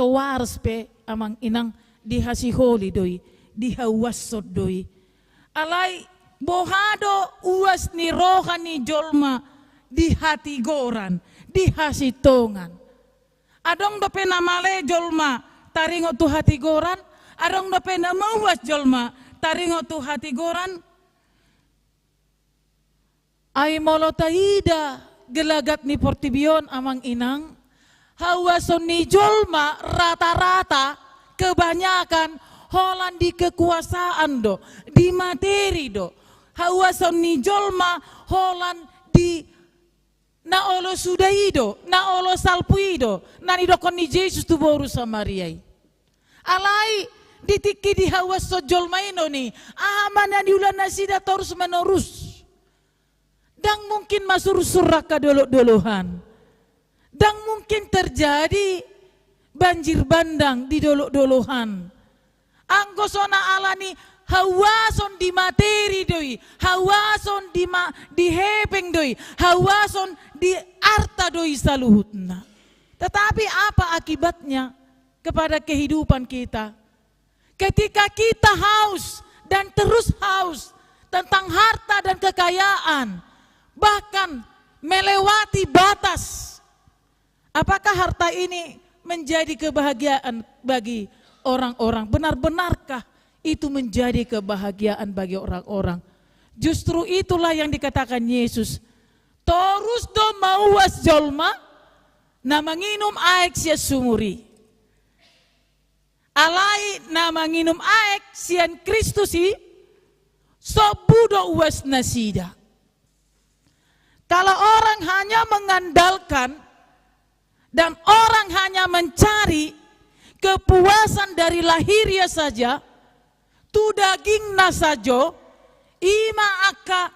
waras pe amang inang dihasiholi doi dihawasod doi alai bohado uas ni roha ni jolma dihatigoran dihasitongan adong do pe namale jolma taringo tu hatigoran adong do pe namawas jolma taringo tu hatigoran. Ay molotaida gelagat ni Portibion amang inang hawason ni jolma rata-rata kebanyakan holan di kekuasaan do di materi do hawason ni jolma holan di na olo sudaido na olo salpuido nani dokon ni Yesus tu Boru Samaria alai ditiki di hawaso jolma ino ni amana diulan nasida terus menerus. Dan mungkin masuk suraka dolok-dolohan. Dan mungkin terjadi banjir bandang di dolok-dolohan. Anggosona alani hawason di materi doi, hawason di hepeng doi, hawason di arta doi saluhutna. Tetapi apa akibatnya kepada kehidupan kita? Ketika kita haus dan terus haus tentang harta dan kekayaan, bahkan melewati batas. Apakah harta ini menjadi kebahagiaan bagi orang-orang? Benar-benarkah itu menjadi kebahagiaan bagi orang-orang? Justru itulah yang dikatakan Yesus. Torus do mauas jolma na manginum aek sia sumuri. Alai na manginum aek sian Kristusi sobudo uas nasida. Kalau orang hanya mengandalkan dan orang hanya mencari kepuasan dari lahirnya saja, tu daging nasajo, ima aka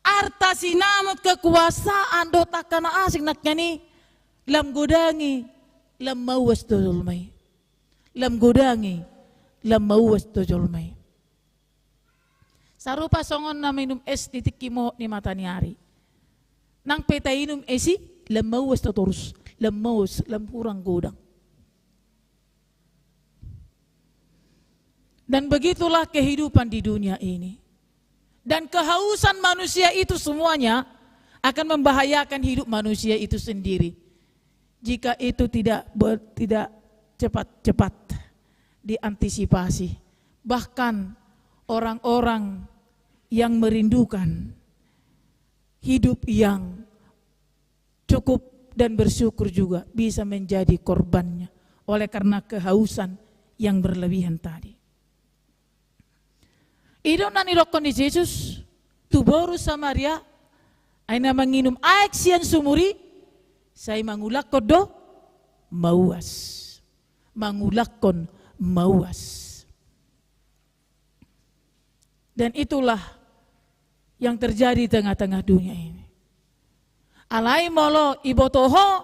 arta sinamut kekuasaan do takana asing naknyani lam godangi lam mawas do jolmai. Lam godangi lam mawas do jolmai. Sarupa songon na minum es titik kimo ni mataniari. Nang peta inum esi lam mawas do torus, lam mawas lam kurang godang. Dan begitulah kehidupan di dunia ini. Dan kehausan manusia itu semuanya akan membahayakan hidup manusia itu sendiri. Jika itu tidak cepat-cepat diantisipasi. Bahkan orang-orang yang merindukan hidup yang cukup dan bersyukur juga bisa menjadi korbannya oleh karena kehausan yang berlebihan tadi. Idon na nilokon ni Jesus, tuboru Samaria, ay na manginom aek siyan sumuri, say mangulakon do, mauas. Mangulakon, mauas. Dan itulah yang terjadi di tengah-tengah dunia ini. Alai molo ibotoho,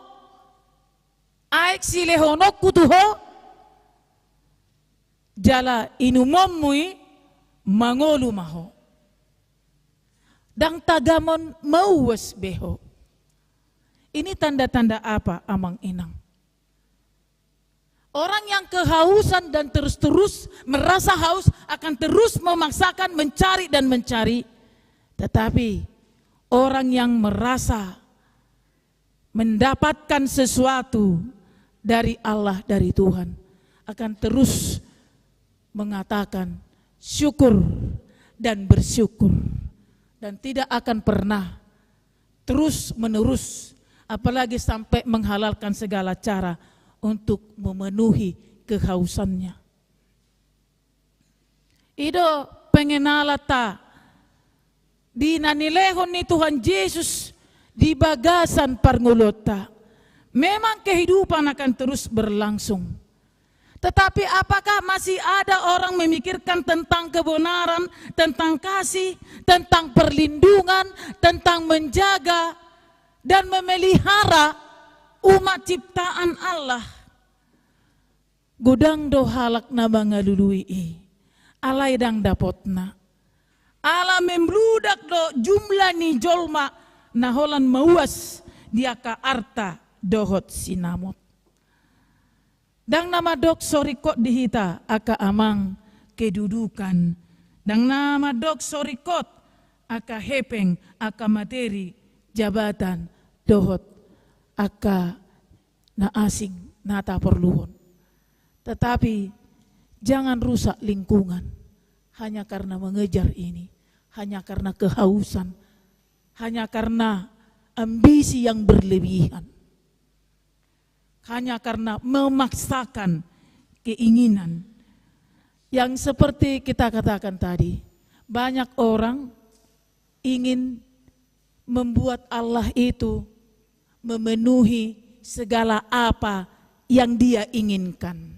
aek silehonok kutuho, jala inumomui, mangolu maho. Dang tagamon mauwas beho. Ini tanda-tanda apa, amang inang? Orang yang kehausan dan terus-terus merasa haus akan terus memaksakan mencari dan mencari. Tetapi orang yang merasa mendapatkan sesuatu dari Allah, dari Tuhan, akan terus mengatakan syukur dan bersyukur, dan tidak akan pernah terus menerus, apalagi sampai menghalalkan segala cara untuk memenuhi kehausannya. Ido pengenalata di nanilehon ni Tuhan Yesus di bagasan parngulota. Memang kehidupan akan terus berlangsung. Tetapi apakah masih ada orang memikirkan tentang kebenaran, tentang kasih, tentang perlindungan, tentang menjaga dan memelihara umat ciptaan Allah? Gudang do halak na bangalului alay dang dapotna. Ala membludak do jumlah ni jolma na holan mauas dia ka arta dohot sinamot. Dang nama dok sorikot dihita aka amang kedudukan. Dang nama dok sorikot aka hepeng aka materi jabatan dohot aka na asing nata perluhon. Tetapi jangan rusak lingkungan hanya karena mengejar ini, hanya karena kehausan, hanya karena ambisi yang berlebihan. Hanya karena memaksakan keinginan. Yang seperti kita katakan tadi, banyak orang ingin membuat Allah itu memenuhi segala apa yang dia inginkan.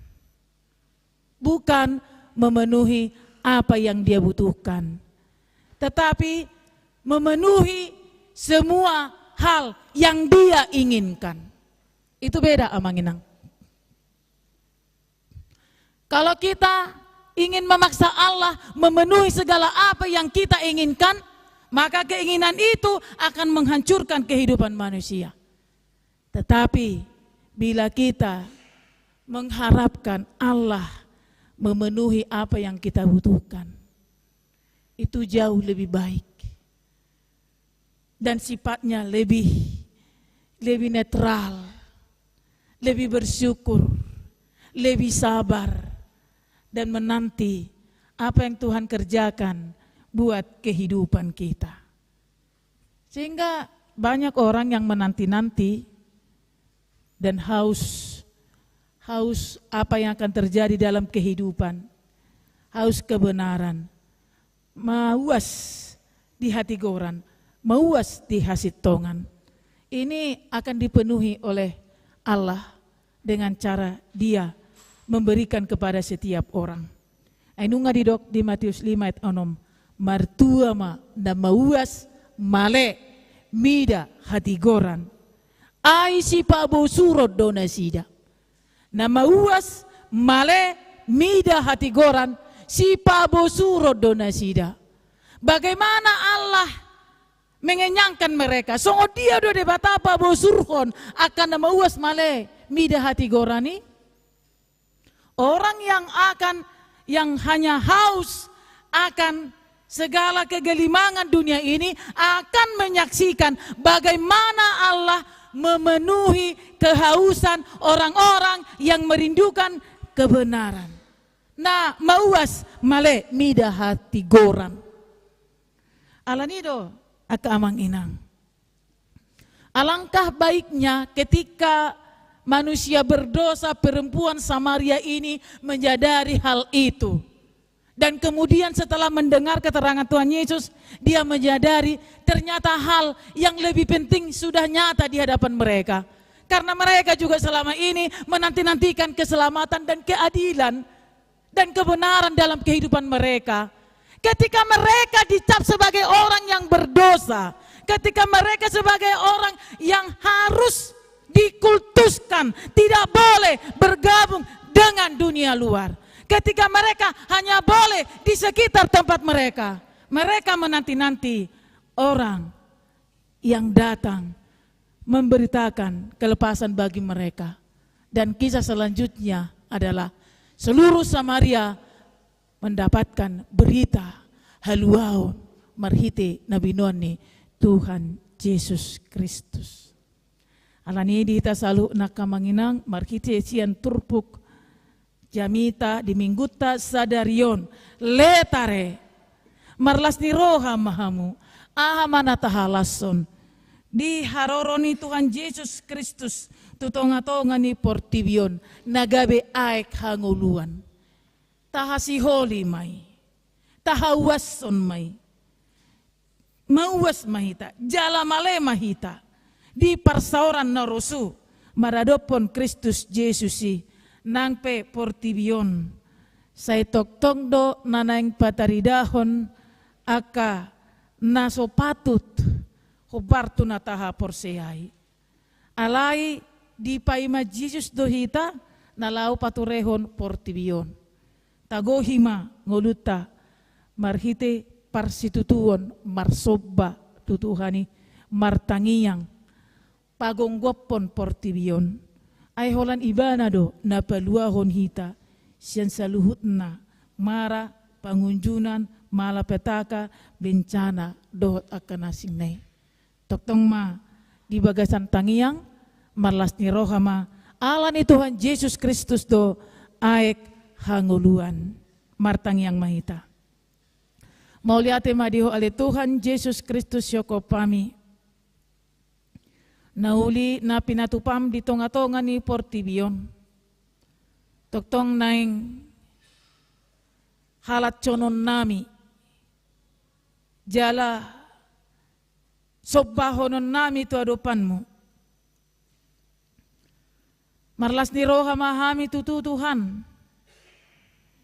Bukan memenuhi apa yang dia butuhkan, tetapi memenuhi semua hal yang dia inginkan. Itu beda amang inang. Kalau kita ingin memaksa Allah memenuhi segala apa yang kita inginkan, maka keinginan itu akan menghancurkan kehidupan manusia. Tetapi bila kita mengharapkan Allah memenuhi apa yang kita butuhkan, itu jauh lebih baik dan sifatnya lebih netral lebih bersyukur, lebih sabar, dan menanti apa yang Tuhan kerjakan buat kehidupan kita. Sehingga banyak orang yang menanti-nanti dan haus apa yang akan terjadi dalam kehidupan, haus kebenaran, mauas di hati goran, mauas di hasit tongan. Ini akan dipenuhi oleh Allah dengan cara Dia memberikan kepada setiap orang. Ainunga didok di Matius 5 ayat 6, martua ma na mauas male mida hati goran. Ai si pabo surot dona sida. Na mauas male mida hati goran si pabo surot dona sida. Bagaimana Allah mengenyangkan mereka? Songo dia do de batapa bo surhon akan na mauas male mida hati gorani. Orang yang hanya haus akan segala kegelimangan dunia ini akan menyaksikan bagaimana Allah memenuhi kehausan orang-orang yang merindukan kebenaran. Nah, mauas male mida hati goran. Alanido akamang inang. Alangkah baiknya ketika manusia berdosa perempuan Samaria ini menyadari hal itu. Dan kemudian setelah mendengar keterangan Tuhan Yesus, dia menyadari ternyata hal yang lebih penting sudah nyata di hadapan mereka. Karena mereka juga selama ini menanti-nantikan keselamatan dan keadilan dan kebenaran dalam kehidupan mereka. Ketika mereka dicap sebagai orang yang berdosa, ketika mereka sebagai orang yang harus dikultuskan, tidak boleh bergabung dengan dunia luar. Ketika mereka hanya boleh di sekitar tempat mereka, mereka menanti-nanti orang yang datang memberitakan kelepasan bagi mereka. Dan kisah selanjutnya adalah seluruh Samaria mendapatkan berita haluau marhite Nabi Noni Tuhan Yesus Kristus. Alani di tasalu nakamanginang marhite sian turpuk jamita di mingguta sadarion letare marlas ni roha mahamu ahamana tahalason di haroroni Tuhan Yesus Kristus tutonga-tonga ni portibion nagabe aek hanguluan tahasiholi mai tahawason mai mauwas mahita jalamale mahita di parsauran narosu maradopon Kristus Yesusi nangpe portibion say toktong do nanaing pataridahon aka naso patut hubartu nataha porseyai alai di paima Jesus dohita nalau paturehon portibion tagohima ngoluta marhite parsitutuon marsobba tutuhani martangiyang pagonggopon portibion ay holan ibanado na paluahon hita siyan saluhutna mara pangunjunan malapetaka bencana dohot akan asingnay toktong ma di bagasan tangiyang marlas ni rohama ala ni Tuhan Yesus Kristus do aek hanguluan martangiyang mahita mauliate madiho ale Tuhan Yesus Kristus yoko pami nauli na pinatupam di tonga-tonga ni portibion. Toktong naing halat conon nami. Jala sobbahonon nami tu adopanmu. Marlas ni roha mahami tutu Tuhan.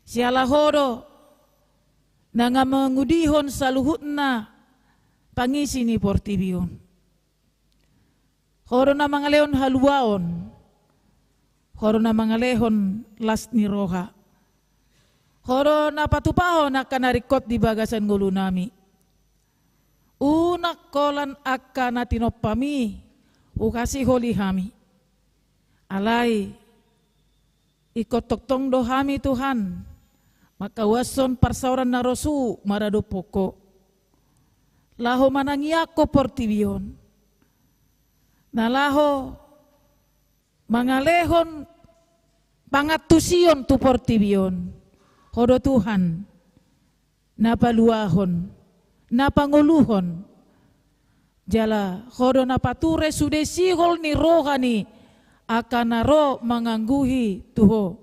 Siala hodo na nga mengudihon saluhut na pangisi ni portibion. Horo na mga leon haluaon, horo na mga lehon las ni roha, horo na patupahon na kanarikot di bagasan ngulo nami. Unak kolan akka na tinopami, ukasi holi hami. Alay, ikot toktong do hami Tuhan, makawason parsauran na rosu marado poko. Laho manangiyako portibion. Nalaho mangalehon pangatusion tu portibion, hodo Tuhan, napaluahon, napanguluhon, jala hodo napature sude sihol ni rohani, akan naro mangangguhi tuho,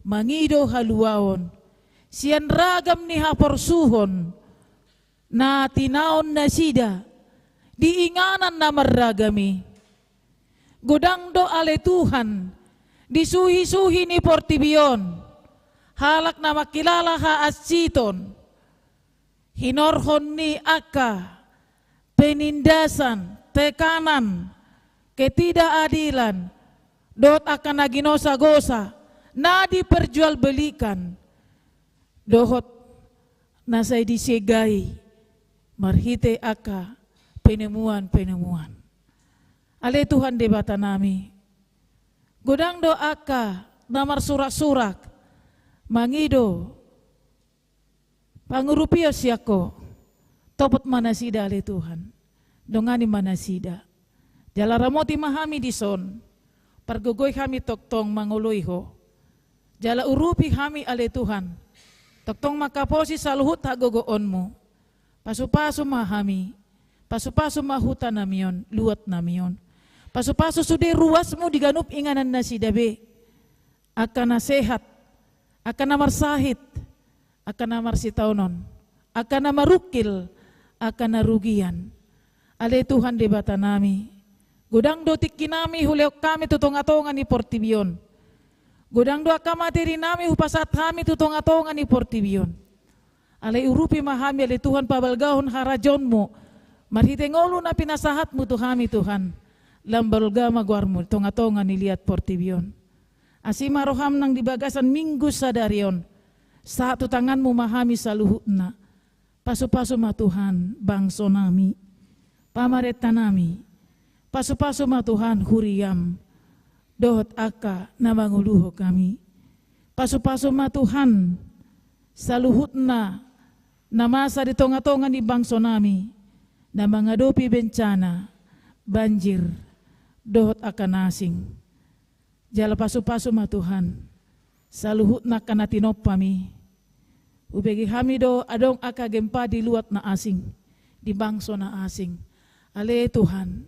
mangido haluaon, sian ragam ni haporsuhon, na tinaon na sida, diinganan na maragami, godang do ale Tuhan, disuhi-suhi ni portibion, halak na makilala haasiton, hinorhon ni aka, penindasan, tekanan, ketidakadilan, dot akan naginosa-gosa, na diperjualbelikan, dohot nasay disegai, marhite aka, penemuan-penemuan. Ale Tuhan debata nami, godang do aka, namar surak-surak, mangido, pangurupio siyako, topot manasida ale Tuhan, dongani manasida, jalaramoti mahami dison, pargogoy kami toktong manguloyho, jala urupi kami ale Tuhan, toktong makaposi sa luhut hagogoon mo, paso-paso mahami, paso-paso mahuta namiyon, luat namiyon, paso-paso sude ruas mo diganup inganan na si dabe, akan na sehat, akan na marsahit, akan na marsitaunon, akan na marukil, akan na rugian, ale Tuhan debata nami, godang dotik kinami huleok kami tutong-atongan ni portibion, godang do akamateri nami hupasat kami tutong-atongan ni portibion, ale urupi mahami ale Tuhan pabalgahon harajon mo, marhitengolo na pinasahat mo to kami Tuhan, lambalga magwarmo tong-atongan niliat portibion, asima roham nang dibagasan minggu sadarion, sa tutangan mo mahami sa luhut na, paso-paso ma Tuhan bangso nami, pamareta nami, paso-paso ma Tuhan huriyam, dohot aka na manguluho kami, paso-paso ma Tuhan, sa luhut na masa di tonga-tonga ni bangso nami, na mangadopi bencana, banjir, dohot aka nasing, jala paso-paso ma Tuhan, sa luhut na kanatinop kami, ubegi kami do adong aka gempa di luat na asing, di bangso na asing, ale Tuhan,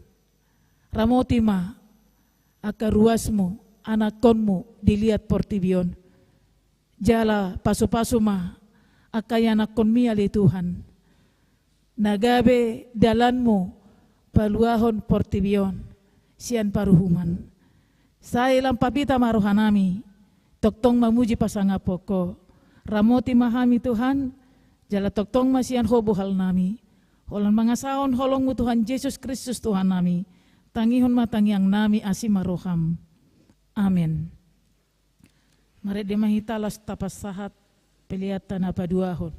ramoti ma, aka ruasmu, anakonmu dilihat portibion, jala paso-paso ma, aka yanakon mi ale Tuhan, nagabe dalanmu, paluahon portibion, sian paruhuman, sa ilang papita maruhanami, toktong mamuji pasangapoko, ramoti mahami Tuhan, jala toktong masian hobuhal nami, holang mga saon holong mo Tuhan Yesus Kristus Tuhan nami, tangihon matangiang nami asimaroham. Amen. Mari demahitalas tapas sahat pelihatan apa duahon.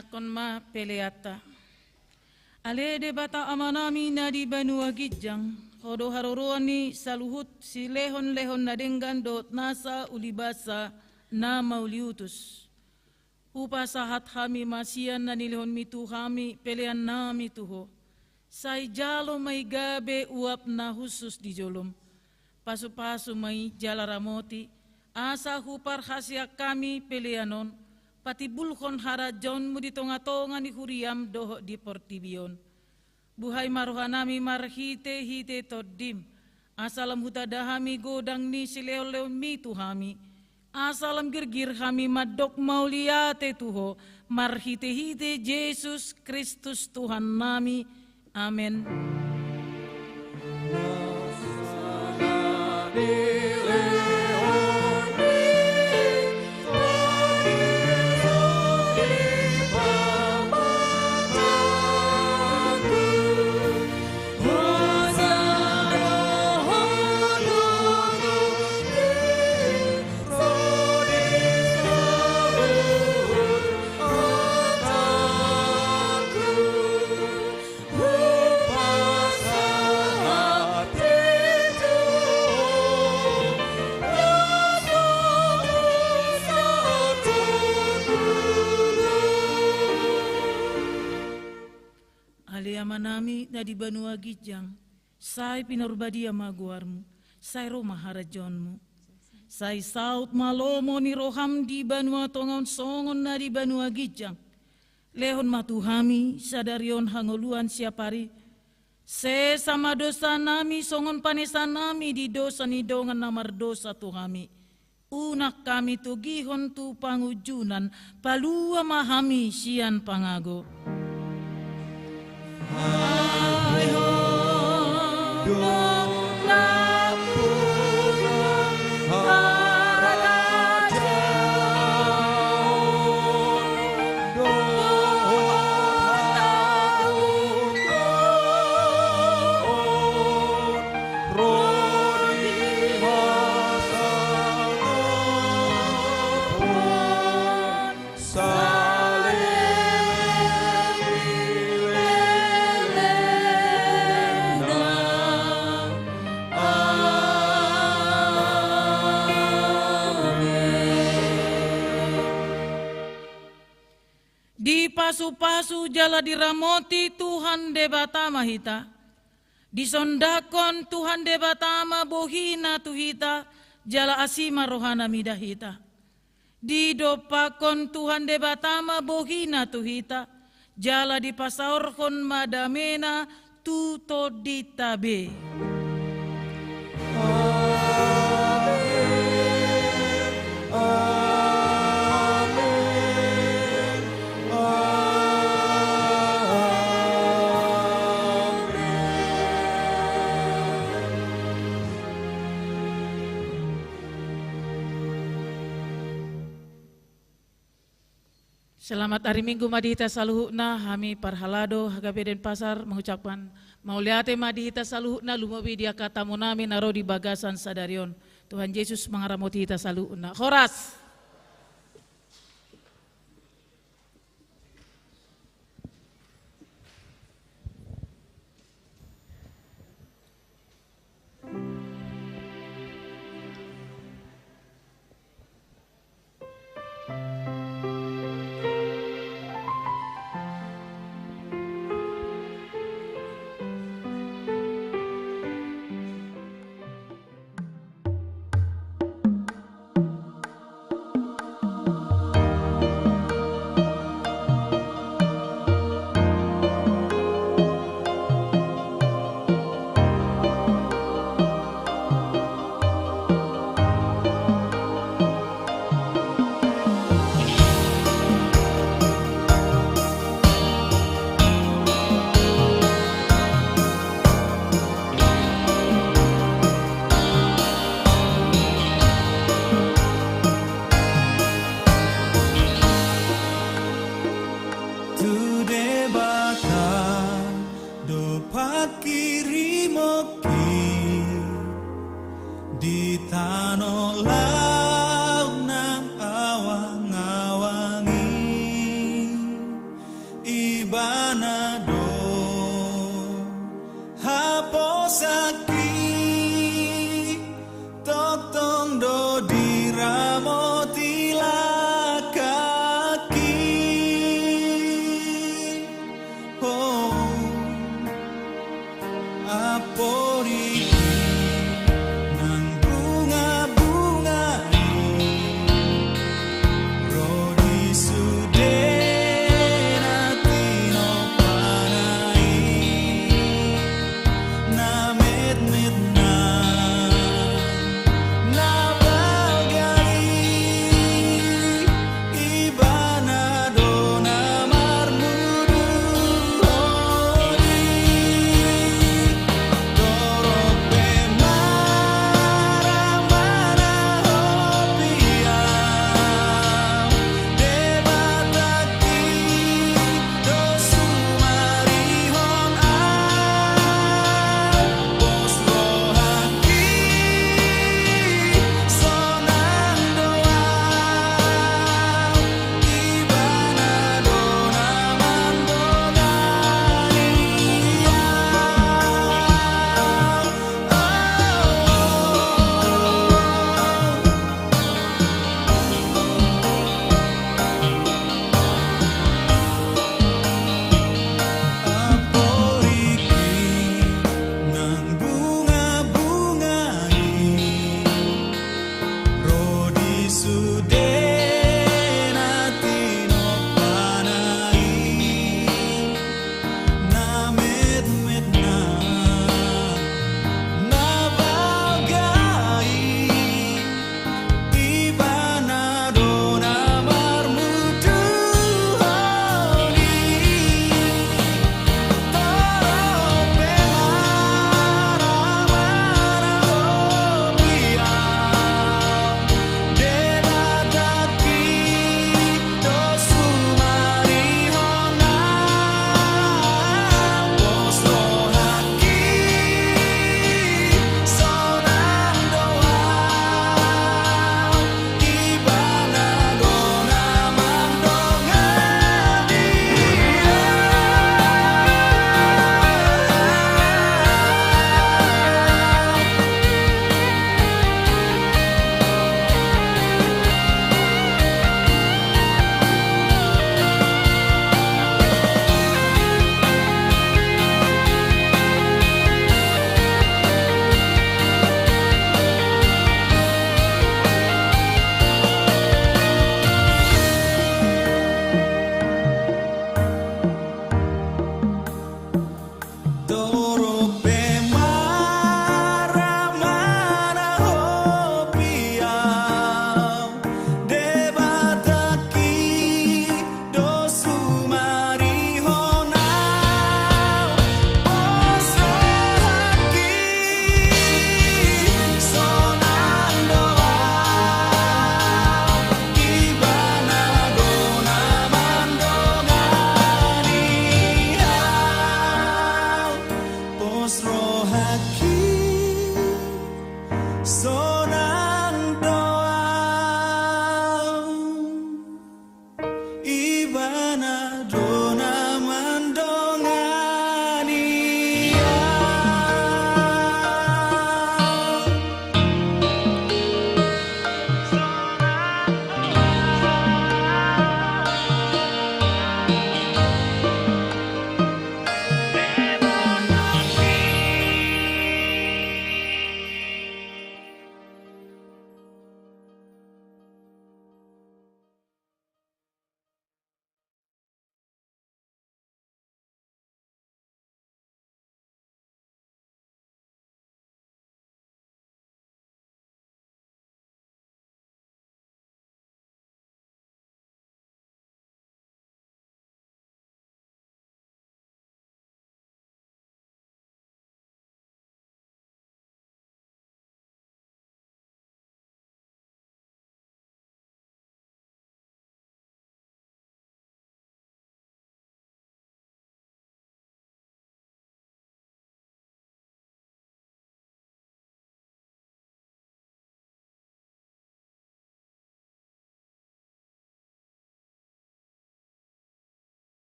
yakon ma peleata. Ale de bata amanami na di banua gijang, hodo haroroani saluhut si lehon-lehon na denggan dot nasa ulibasa na mauliutus. Upa sahat kami masian na nilihon mitu kami pelean nami tuho. Say jalo may gabe uap na husus di jolom. Pasu-pasu may jalaramoti, asa hupar hasya kami peleanon, pati bulkon harajon mo di tonga-tonga ni huriam doho di portibion. Buhay maruhanami marhite-hite todim, asalam hutadahami godang ni sileo-leo mitu hami, asalam girgir kami madok mauliate tuho, marhite-hite Yesus Kristus Tuhan nami. Amin. Manami na di banua gijang, say pinarbadia maguarmu, say roma harajonmu, say saut malomo ni roham di banua tongon songon na di banua gijang, lehon matuhami sadarion hangoluan siapari, se sama dosa nami songon panesa nami di dosa ni dongan namar dosa tuhami, unak kami tu gihon tu pangujunan, palua mahami sian pangago. Pasu-pasu jala diramoti Tuhan debatama hita, disondakon Tuhan debatama bohina tuhita, jala asima rohana midahita, didopakon Tuhan debatama bohina tuhita, jala dipasaorkon madamena tuto ditabe. Selamat hari Minggu madihita saluhukna, kami parhalado hagabe den pasar mengucapkan mauliate madihita saluhukna lumawi dia katamu nami naro di bagasan sadarion. Tuhan Yesus mengaramoti hita saluhukna. Khoras. saki tok tong do diramo tilakaki oh apori